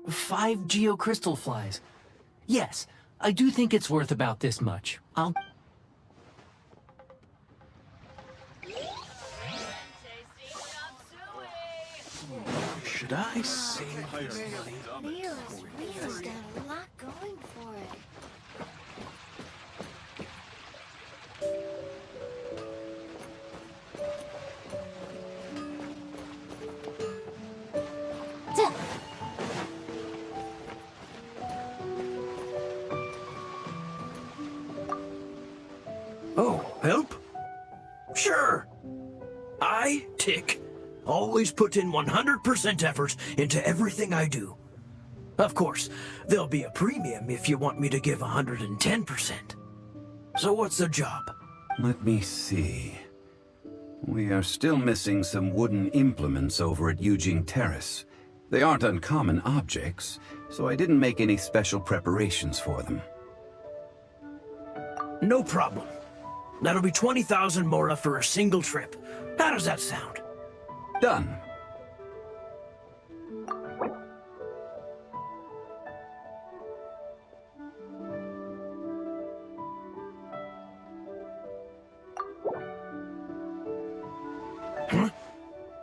Five geocrystal flies. Yes, I do think it's worth about this much. I'll... Should I save higher money? Leo's really got a lot going for it. Oh, help? Sure. I, Tick, always put in 100% effort into everything I do. Of course, there'll be a premium if you want me to give 110%. So what's the job? Let me see. We are still missing some wooden implements over at Eugene Terrace. They aren't uncommon objects, so I didn't make any special preparations for them. No problem. That'll be 20,000 Mora for a single trip. How does that sound? Done.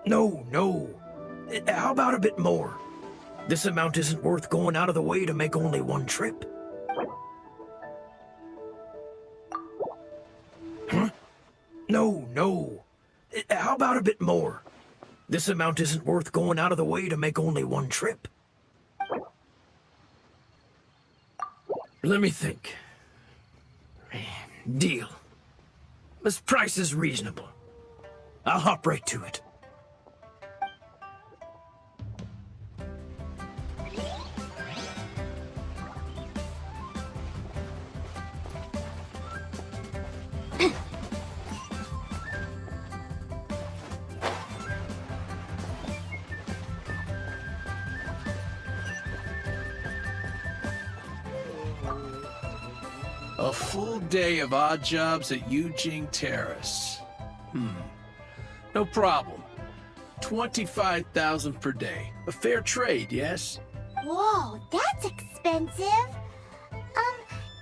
No. How about a bit more? This amount isn't worth going out of the way to make only one trip. No. How about a bit more? This amount isn't worth going out of the way to make only one trip. Let me think. Deal. This price is reasonable. I'll hop right to it. A full day of odd jobs at Eugene Terrace. No problem. 25,000 per day. A fair trade, yes? Whoa, that's expensive.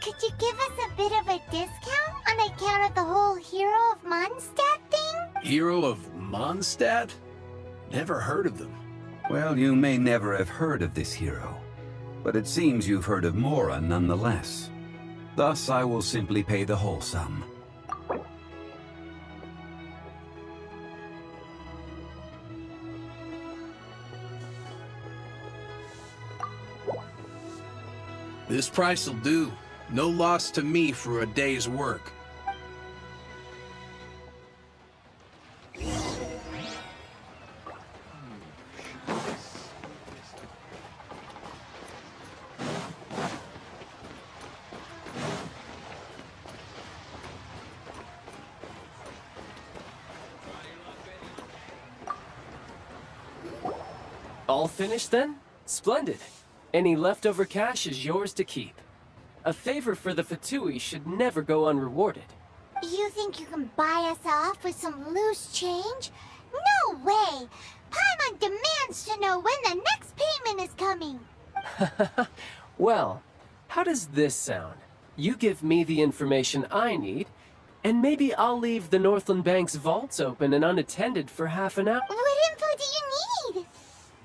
Could you give us a bit of a discount on account of the whole Hero of Mondstadt thing? Hero of Mondstadt? Never heard of them. Well, you may never have heard of this hero, but it seems you've heard of Mora nonetheless. Thus, I will simply pay the whole sum. This price will do. No loss to me for a day's work. All finished then? Splendid. Any leftover cash is yours to keep. A favor for the Fatui should never go unrewarded. You think you can buy us off with some loose change? No way! Paimon demands to know when the next payment is coming! Well, how does this sound? You give me the information I need, and maybe I'll leave the Northland Bank's vaults open and unattended for half an hour. What info do you need?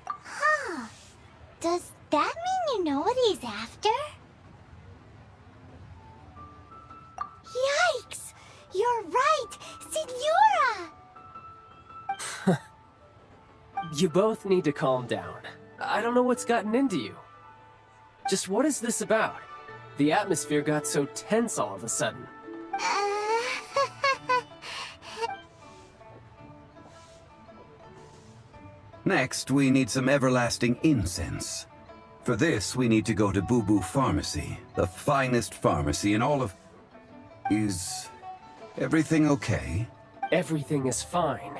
Huh. Does that mean you know what he's after? Yikes! You're right! Signora! You both need to calm down. I don't know what's gotten into you. Just what is this about? The atmosphere got so tense all of a sudden. Next, we need some everlasting incense. For this, we need to go to Boo Boo Pharmacy, the finest pharmacy in all of... Is everything okay? Everything is fine.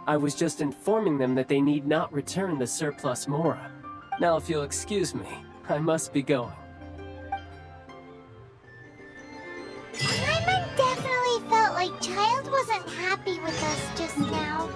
I was just informing them that they need not return the surplus Mora. Now, if you'll excuse me, I must be going. Paimon definitely felt like Child wasn't happy with us just now.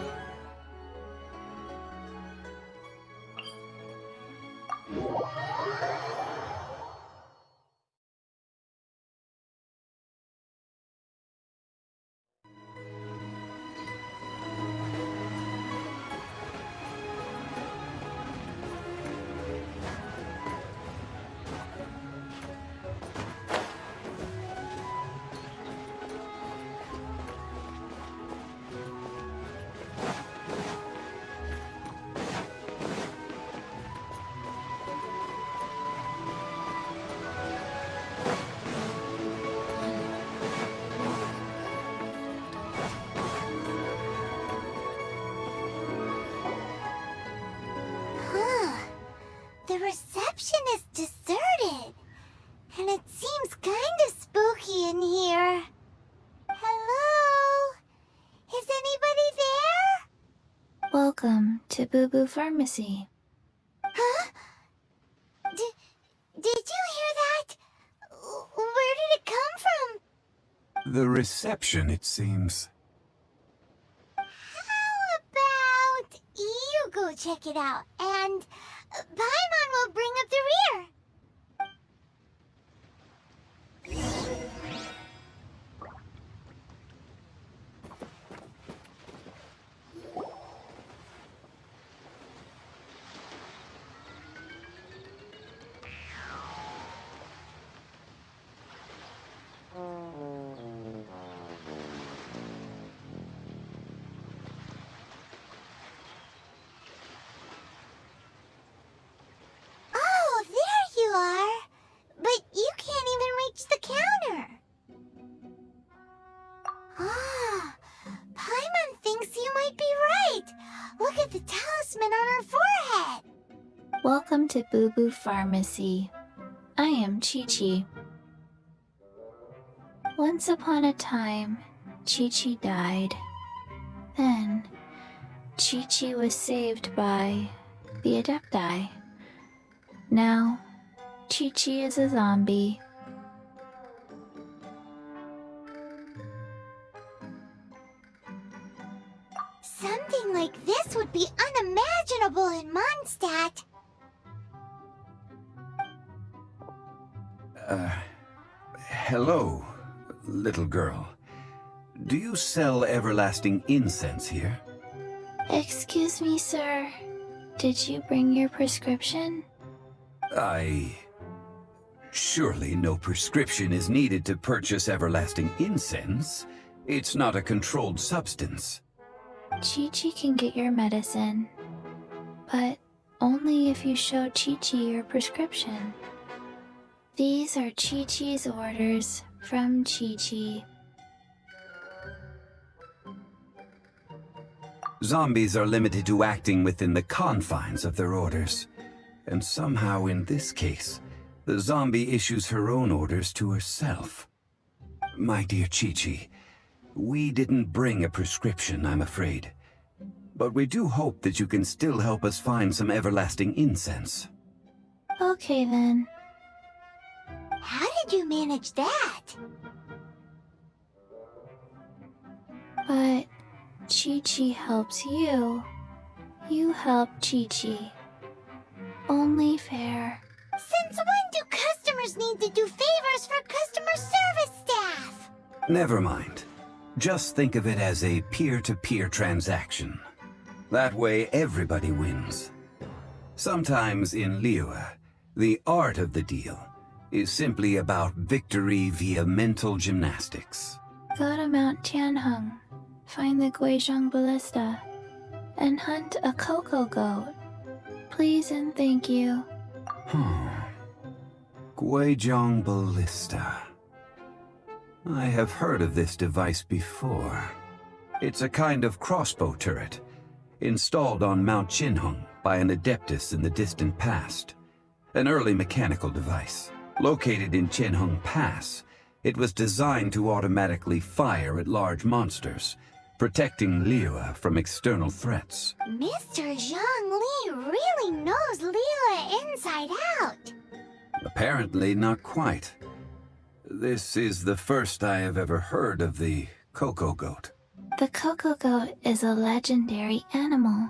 The reception is deserted, and it seems kinda spooky in here. Hello? Is anybody there? Welcome to Boo Boo Pharmacy. Huh? Did you hear that? Where did it come from? The reception, it seems. How about you go check it out, and Paimon will bring up the rear. Oh, there you are. But you can't even reach the counter. Ah, Paimon thinks you might be right. Look at the talisman on her forehead. Welcome to Boo Boo Pharmacy. I am Chi-Chi. Once upon a time, Chi-Chi died. Then, Chi-Chi was saved by the Adepti. Now, Chi-Chi is a zombie. Something like this would be unimaginable in Mondstadt. Hello, little girl. Do you sell everlasting incense here? Excuse me, sir. Did you bring your prescription? Surely no prescription is needed to purchase everlasting incense. It's not a controlled substance. Chi-Chi can get your medicine, but only if you show Chi-Chi your prescription. These are Chi-Chi's orders from Chi-Chi. Zombies are limited to acting within the confines of their orders. And somehow in this case, the zombie issues her own orders to herself. My dear Chi-Chi, we didn't bring a prescription, I'm afraid. But we do hope that you can still help us find some everlasting incense. Okay then. How did you manage that? But Chi-Chi helps you. You help Chi-Chi. Only fair. Since when do customers need to do favors for customer service staff? Never mind. Just think of it as a peer-to-peer transaction. That way everybody wins. Sometimes in Liyue, the art of the deal is simply about victory via mental gymnastics. Go to Mount Tianheng, find the Guizhong Ballista, and hunt a cocoa goat. Please and thank you. Guizhong Ballista. I have heard of this device before. It's a kind of crossbow turret. installed on Mount Chinhung by an Adeptus in the distant past. An early mechanical device. Located in Chinhung Pass, it was designed to automatically fire at large monsters, protecting Liyue from external threats. Mr. Zhongli really knows Liyue inside out. Apparently not quite. This is the first I have ever heard of the Coco Goat. The Coco Goat is a legendary animal,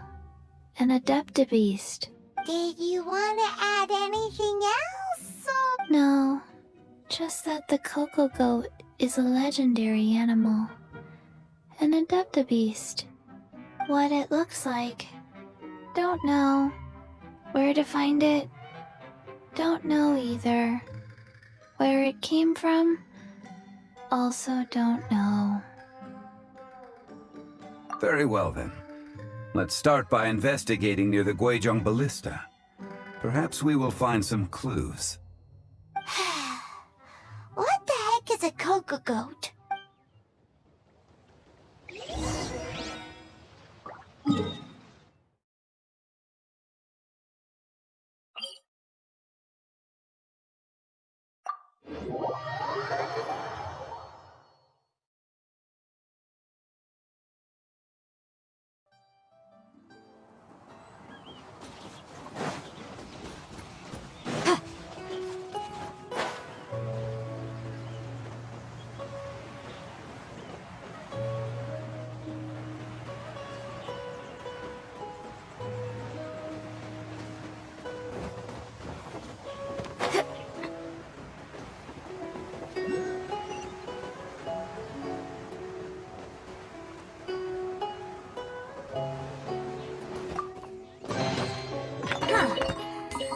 an Adeptabeast. Did you want to add anything else? No, just that the Coco Goat is a legendary animal, an Adeptabeast. What it looks like, don't know. Where to find it, don't know either. Where it came from, also don't know. Very well then. Let's start by investigating near the Guizhong Ballista. Perhaps we will find some clues. What the heck is a Coco Goat?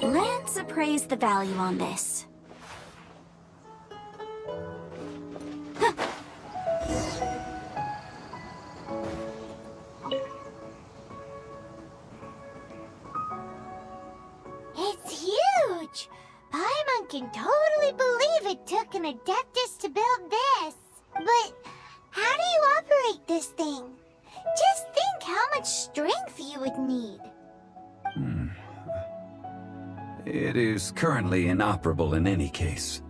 Let's appraise the value on this. It's huge! Paimon can totally believe it took an Adeptus to build this. But how do you operate this thing? Just think how much strength you would need. It is currently inoperable in any case.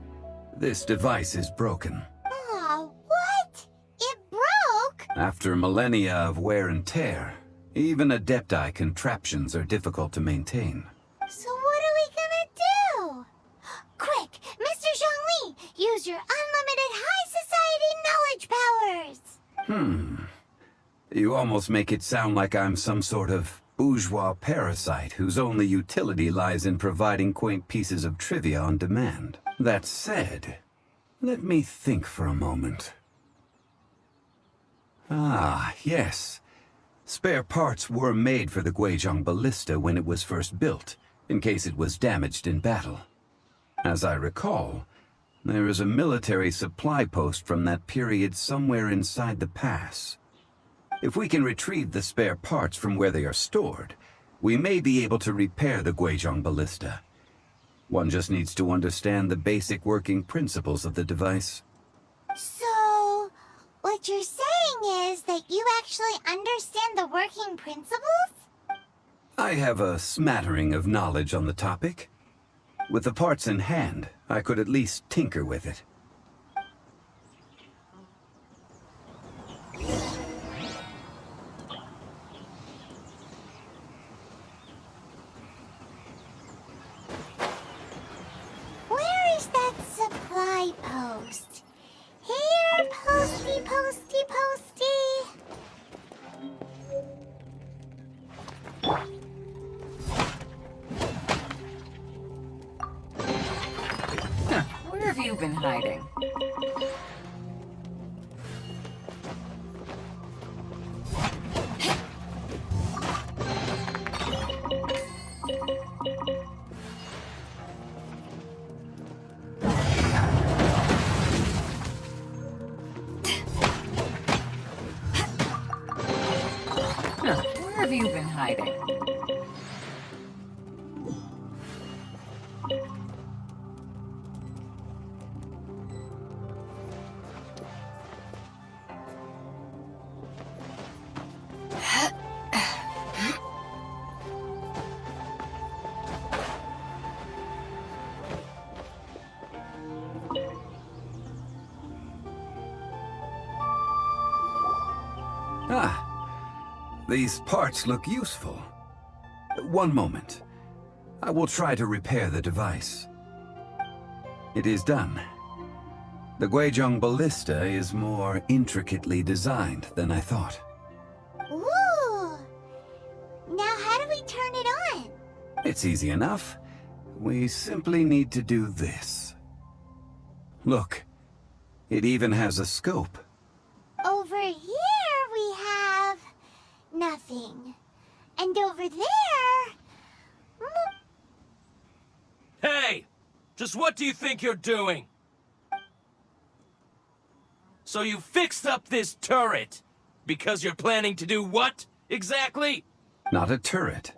This device is broken. Aw, what? It broke? After millennia of wear and tear, even Adepti contraptions are difficult to maintain. So what are we gonna do? Quick, Mr. Zhongli, use your unlimited high society knowledge powers! You almost make it sound like I'm some sort of bourgeois parasite whose only utility lies in providing quaint pieces of trivia on demand. That said, let me think for a moment. Ah, yes. Spare parts were made for the Guizhong Ballista when it was first built, in case it was damaged in battle. As I recall, there is a military supply post from that period somewhere inside the pass. If we can retrieve the spare parts from where they are stored, we may be able to repair the Guizhong Ballista. One just needs to understand the basic working principles of the device. So, what you're saying is that you actually understand the working principles? I have a smattering of knowledge on the topic. With the parts in hand, I could at least tinker with it. Where is that supply post? Here, posty, posty, posty. Where have you been hiding? Where have you been hiding? These parts look useful. One moment. I will try to repair the device. It is done. The Guizhong Ballista is more intricately designed than I thought. Ooh! Now how do we turn it on? It's easy enough. We simply need to do this. Look, it even has a scope. Over here we have... nothing. And over there... Hey! Just what do you think you're doing? So you fixed up this turret because you're planning to do what, exactly? Not a turret.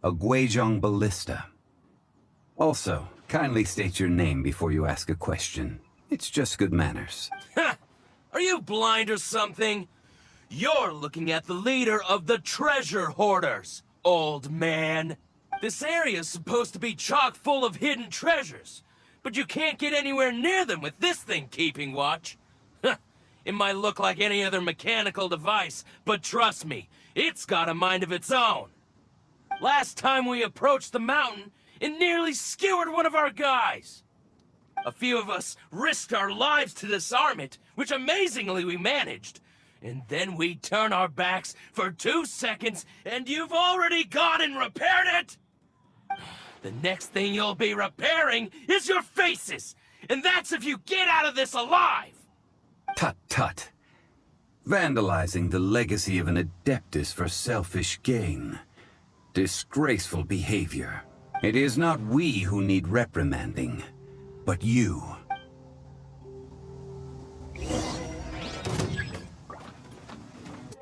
A Guizhong Ballista. Also, kindly state your name before you ask a question. It's just good manners. Ha! Are you blind or something? You're looking at the leader of the treasure hoarders, old man. This area's supposed to be chock full of hidden treasures, but you can't get anywhere near them with this thing keeping watch. It might look like any other mechanical device, but trust me, it's got a mind of its own. Last time we approached the mountain, it nearly skewered one of our guys. A few of us risked our lives to disarm it, which amazingly we managed. And then we turn our backs for 2 seconds, and you've already gone and repaired it! The next thing you'll be repairing is your faces! And that's if you get out of this alive! Tut tut. Vandalizing the legacy of an Adeptus for selfish gain. Disgraceful behavior. It is not we who need reprimanding, but you.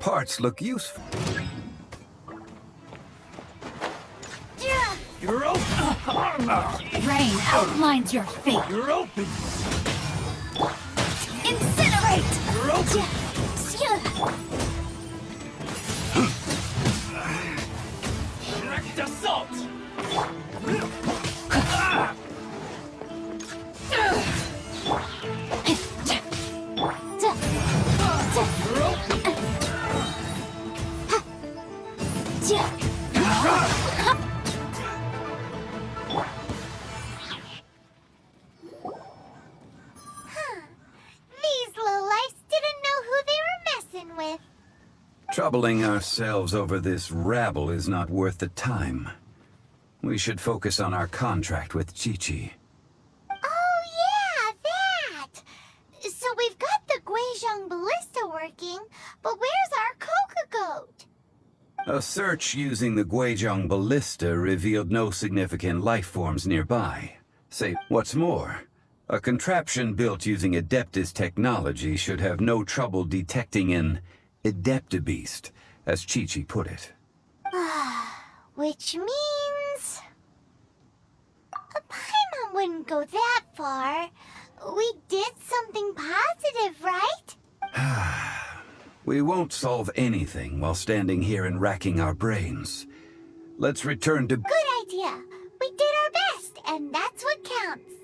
Parts look useful. You're open! Rain outlines your fate. You're open! Incinerate! You're open! Direct assault! These lowlifes didn't know who they were messing with. Troubling ourselves over this rabble is not worth the time. We should focus on our contract with Chi-Chi. Oh yeah, that! So we've got the Guizhong Ballista working, but where's our Coca Goat? A search using the Guizhong Ballista revealed no significant life forms nearby. Say, what's more, a contraption built using Adeptus technology should have no trouble detecting an Adeptabeast, as Chi-Chi put it. Which means... Paimon wouldn't go that far. We did something positive, right? We won't solve anything while standing here and racking our brains. Let's return to... Good idea. We did our best, and that's what counts.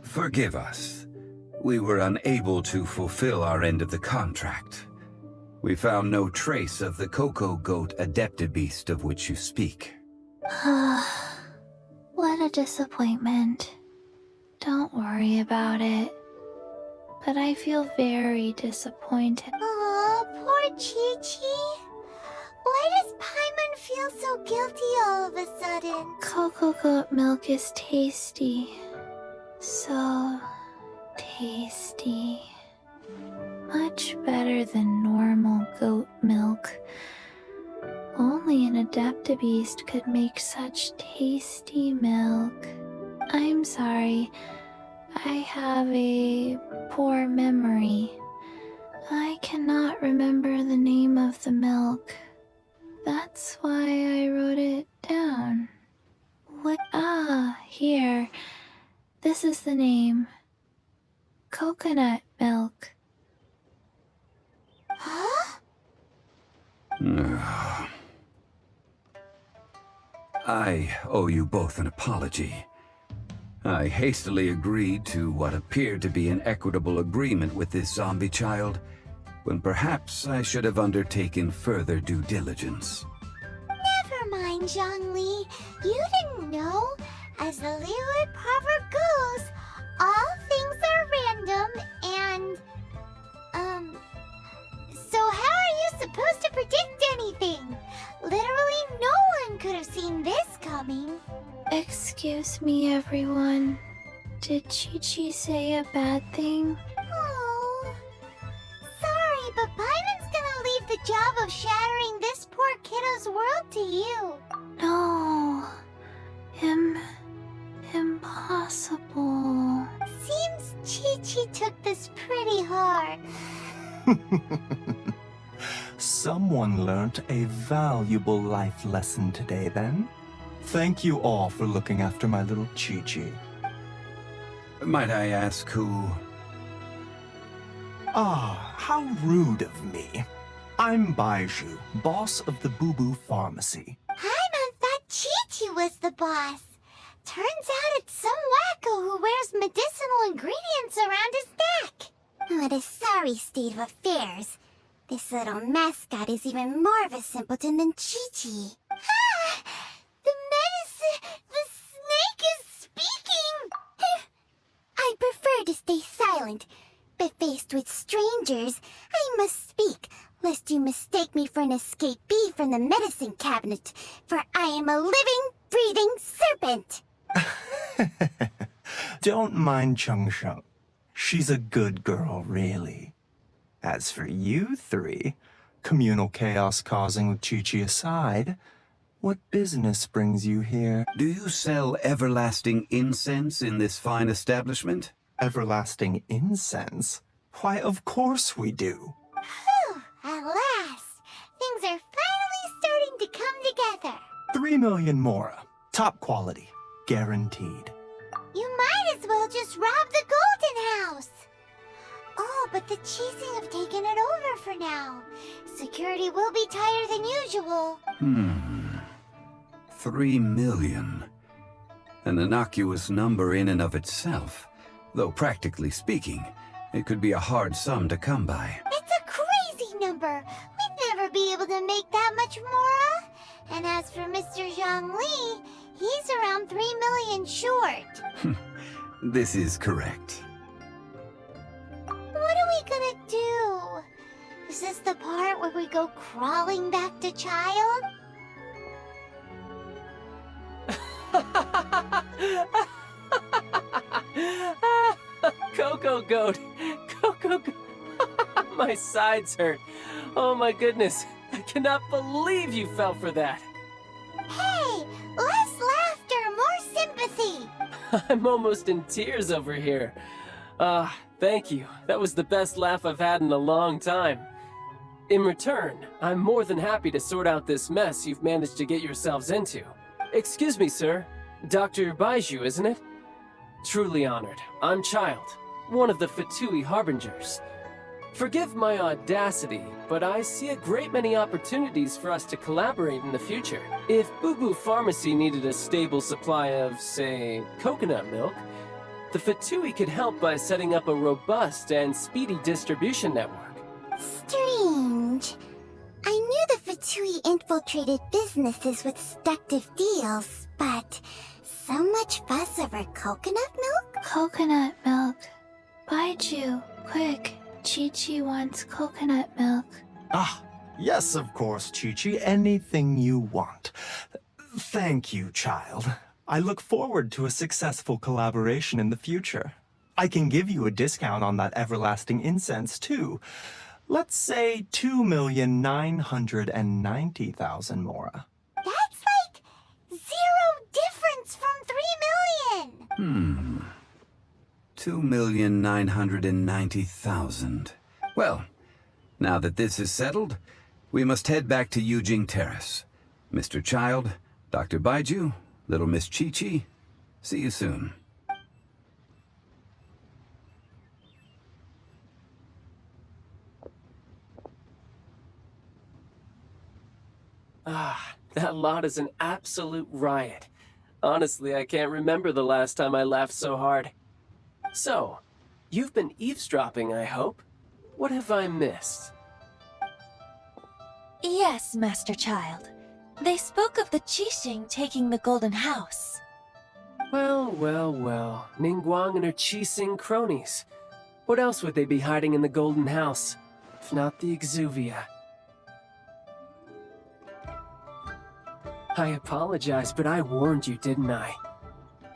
Forgive us. We were unable to fulfill our end of the contract. We found no trace of the Cocoa Goat Adeptabeast of which you speak. What a disappointment. Don't worry about it. But I feel very disappointed. Aw, poor Chi-Chi. Why does Paimon feel so guilty all of a sudden? Cocoa goat milk is tasty. So tasty. Much better than normal goat milk. Only an Adeptabeast could make such tasty milk. I'm sorry. I have a poor memory. I cannot remember the name of the milk. That's why I wrote it down. What? Ah, here. This is the name. Coconut milk. Huh? I owe you both an apology. I hastily agreed to what appeared to be an equitable agreement with this zombie child, when perhaps I should have undertaken further due diligence. Never mind, Zhongli. You didn't know. As the Liyue proverb goes, all things are random and... So how are you supposed to predict anything? Literally no one could have seen this coming. Excuse me, everyone. Did Chi-Chi say a bad thing? Oh. Sorry, but Paimon's gonna leave the job of shattering this poor kiddo's world to you. No. Impossible. Seems Chi-Chi took this pretty hard. Someone learnt a valuable life lesson today, then. Thank you all for looking after my little Chi-Chi. Might I ask who... Ah, how rude of me. I'm Baiju, boss of the Boo Boo Pharmacy. Paimon thought Chi-Chi was the boss. Turns out it's some wacko who wears medicinal ingredients around his neck. What a sorry state of affairs. This little mascot is even more of a simpleton than Chi-Chi. Ah! The snake is speaking! I prefer to stay silent, but faced with strangers, I must speak, lest you mistake me for an escapee from the medicine cabinet, for I am a living, breathing serpent! Don't mind Chung Sheng. She's a good girl, really. As for you three, communal chaos causing with Chi-Chi aside, what business brings you here? Do you sell everlasting incense in this fine establishment? Everlasting incense? Why, of course we do. Whew, at last. Things are finally starting to come together. 3 million mora. Top quality. Guaranteed. You might as well just rob the Golden House. Oh, but the Cheesing have taken it over for now. Security will be tighter than usual. 3 million. An innocuous number in and of itself. Though practically speaking, it could be a hard sum to come by. It's a crazy number. We'd never be able to make that much mora. And as for Mr. Zhongli, he's around 3 million short. This is correct. What are we gonna do? Is this the part where we go crawling back to Child? Cocoa Goat! Cocoa Goat! My sides hurt. Oh my goodness. I cannot believe you fell for that. Hey, less laughter, more sympathy. I'm almost in tears over here. Thank you. That was the best laugh I've had in a long time. In return, I'm more than happy to sort out this mess you've managed to get yourselves into. Excuse me, sir. Dr. Baiju, isn't it? Truly honored. I'm Child, one of the Fatui Harbingers. Forgive my audacity, but I see a great many opportunities for us to collaborate in the future. If Boo Boo Pharmacy needed a stable supply of, say, coconut milk, The Fatui could help by setting up a robust and speedy distribution network. Strange. I knew the Fatui infiltrated businesses with seductive deals, but so much fuss over coconut milk? Coconut milk. Baiju, quick. Chi-Chi wants coconut milk. Ah, yes, of course, Chi-Chi. Anything you want. Thank you, child. I look forward to a successful collaboration in the future. I can give you a discount on that everlasting incense, too. Let's say 2,990,000 Mora. That's like 0 difference from 3 million. 2,990,000. Well, now that this is settled, we must head back to Yujing Terrace. Mr. Child, Dr. Baiju, little Miss Chi-Chi, see you soon. Ah, that lot is an absolute riot. Honestly, I can't remember the last time I laughed so hard. So, you've been eavesdropping, I hope? What have I missed? Yes, Master Child. They spoke of the Qixing taking the Golden House. Well, well, well. Ningguang and her Qixing cronies. What else would they be hiding in the Golden House, if not the Exuvia? I apologize, but I warned you, didn't I?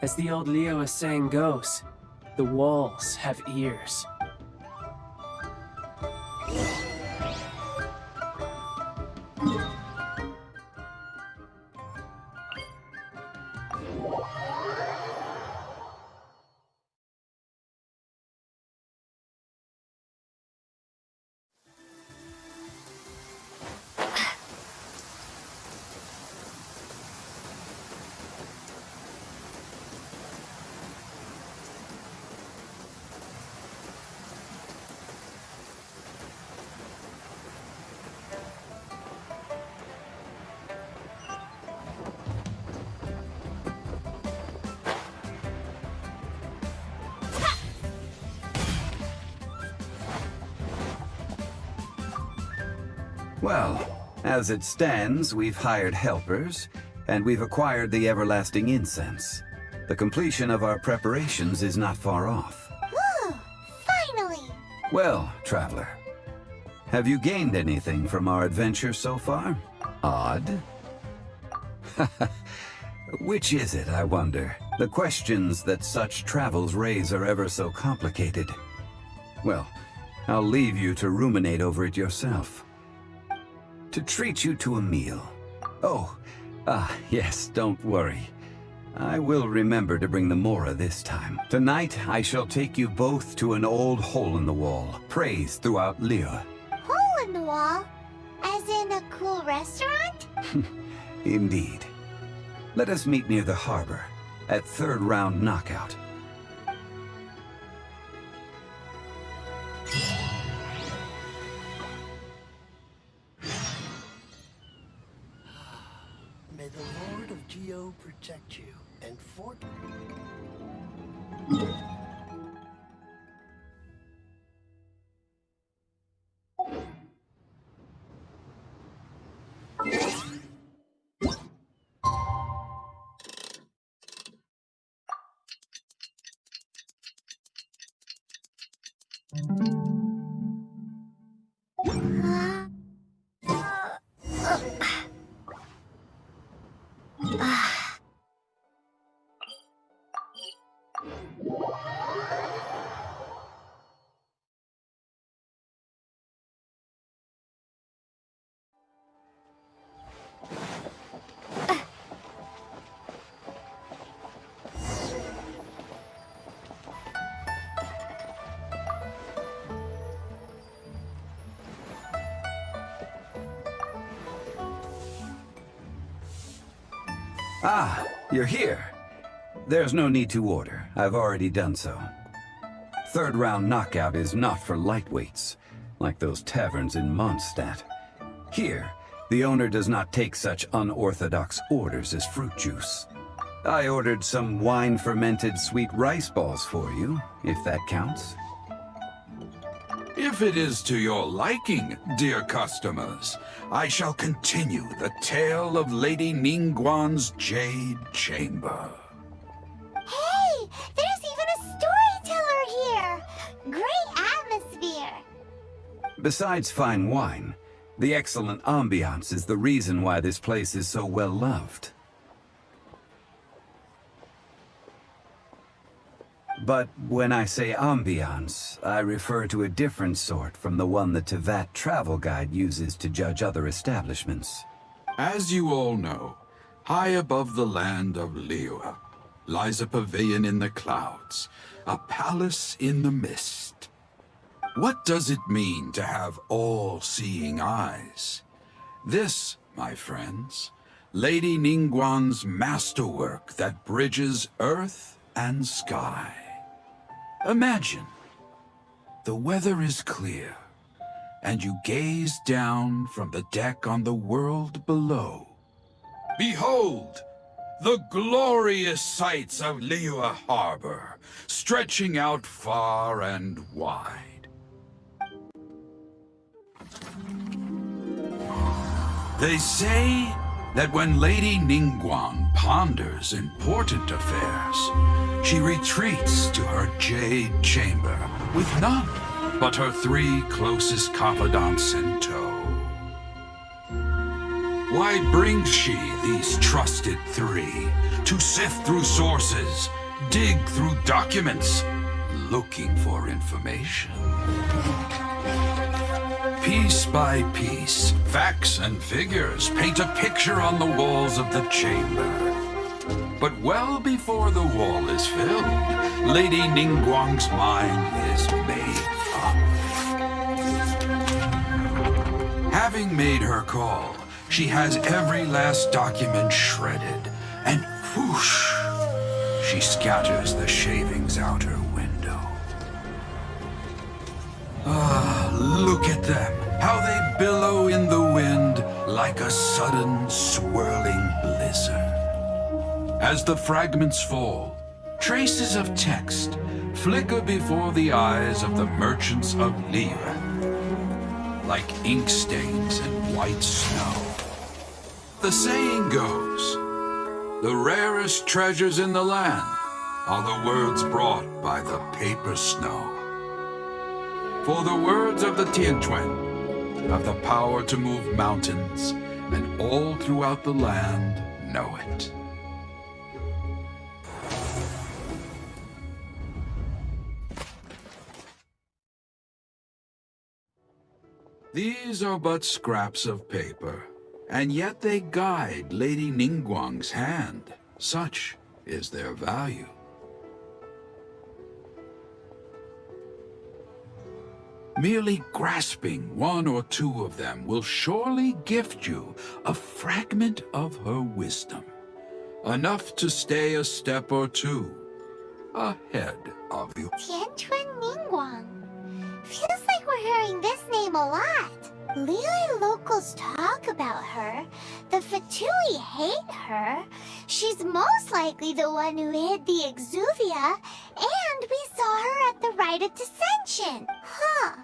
As the old Liyue saying goes, the walls have ears. Well, as it stands, we've hired helpers, and we've acquired the everlasting incense. The completion of our preparations is not far off. Ooh, finally! Well, traveler, have you gained anything from our adventure so far? Odd? Which is it, I wonder? The questions that such travels raise are ever so complicated. Well, I'll leave you to ruminate over it yourself. To treat you to a meal. Oh, yes, don't worry. I will remember to bring the Mora this time. Tonight, I shall take you both to an old hole-in-the-wall, praised throughout Liyue. Hole in the wall? As in a cool restaurant? Indeed. Let us meet near the harbor, at third round knockout. May the Lord of Geo protect you and fort. Ah, you're here. There's no need to order. I've already done so. Third round knockout is not for lightweights, like those taverns in Mondstadt. Here, the owner does not take such unorthodox orders as fruit juice. I ordered some wine-fermented sweet rice balls for you, if that counts. If it is to your liking, dear customers, I shall continue the tale of Lady Ningguang's Jade Chamber. Hey, there's even a storyteller here! Great atmosphere! Besides fine wine, the excellent ambiance is the reason why this place is so well loved. But when I say ambiance, I refer to a different sort from the one the Tevat travel guide uses to judge other establishments. As you all know, high above the land of Liyue lies a pavilion in the clouds, a palace in the mist. What does it mean to have all-seeing eyes? This, my friends, Lady Ningguang's masterwork that bridges earth and sky. Imagine, the weather is clear, and you gaze down from the deck on the world below. Behold, the glorious sights of Liyue Harbor, stretching out far and wide. They say that when Lady Ningguang ponders important affairs, she retreats to her Jade Chamber with none but her 3 closest confidants in tow. Why brings she these trusted 3 to sift through sources, dig through documents, looking for information? Piece by piece, facts and figures paint a picture on the walls of the chamber. But well before the wall is filled, Lady Ningguang's mind is made up. Having made her call, she has every last document shredded, and whoosh, she scatters the shavings out her window. Ah, look at them, how they billow in the wind like a sudden swirling blizzard. As the fragments fall, traces of text flicker before the eyes of the merchants of Liyue, like ink stains in white snow. The saying goes, the rarest treasures in the land are the words brought by the paper snow. For the words of the Tianquan have the power to move mountains, and all throughout the land know it. These are but scraps of paper, and yet they guide Lady Ningguang's hand. Such is their value. Merely grasping 1 or 2 of them will surely gift you a fragment of her wisdom, enough to stay a step or 2 ahead of you. Tianquan Ningguang. Feels like we're hearing this name a lot. Liyue locals talk about her. The Fatui hate her. She's most likely the one who hid the Exuvia, and we saw her at the Rite of Descension. Huh.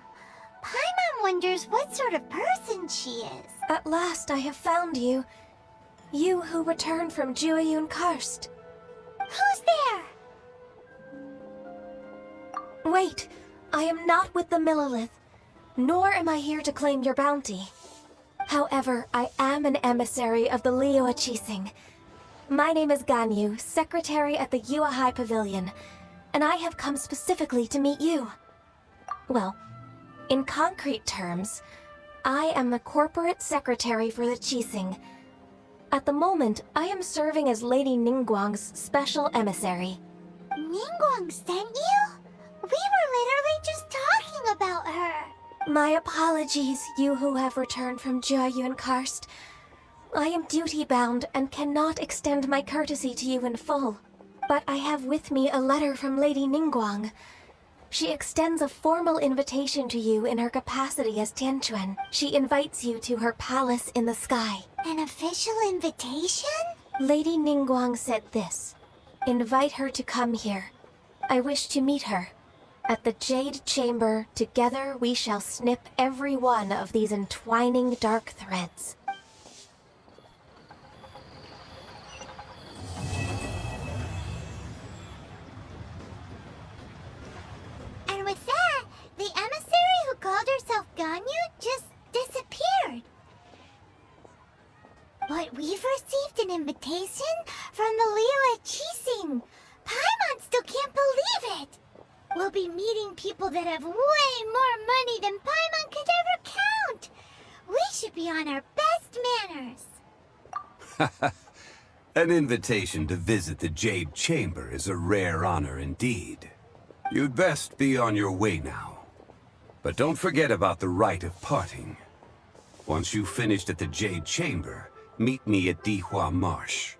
Paimon wonders what sort of person she is. At last I have found you. You who returned from Jueyun Karst. Who's there? Wait, I am not with the Millelith, nor am I here to claim your bounty. However, I am an emissary of the Liyue Qixing. My name is Ganyu, secretary at the Yue High Pavilion, and I have come specifically to meet you. Well, in concrete terms, I am the corporate secretary for the Qixing. At the moment, I am serving as Lady Ningguang's special emissary. Ningguang sent you? We were literally just talking about her. My apologies, you who have returned from Jueyun Karst. I am duty-bound and cannot extend my courtesy to you in full. But I have with me a letter from Lady Ningguang. She extends a formal invitation to you in her capacity as Tianquan. She invites you to her palace in the sky. An official invitation? Lady Ningguang said this. Invite her to come here. I wish to meet her. At the Jade Chamber, together we shall snip every one of these entwining dark threads. And with that, the emissary who called herself Ganyu just disappeared. But we've received an invitation from the Liyue Qixing. Paimon still can't believe it. We'll be meeting people that have way more money than Paimon could ever count. We should be on our best manners. An invitation to visit the Jade Chamber is a rare honor indeed. You'd best be on your way now. But don't forget about the rite of parting. Once you've finished at the Jade Chamber, meet me at Dihua Marsh.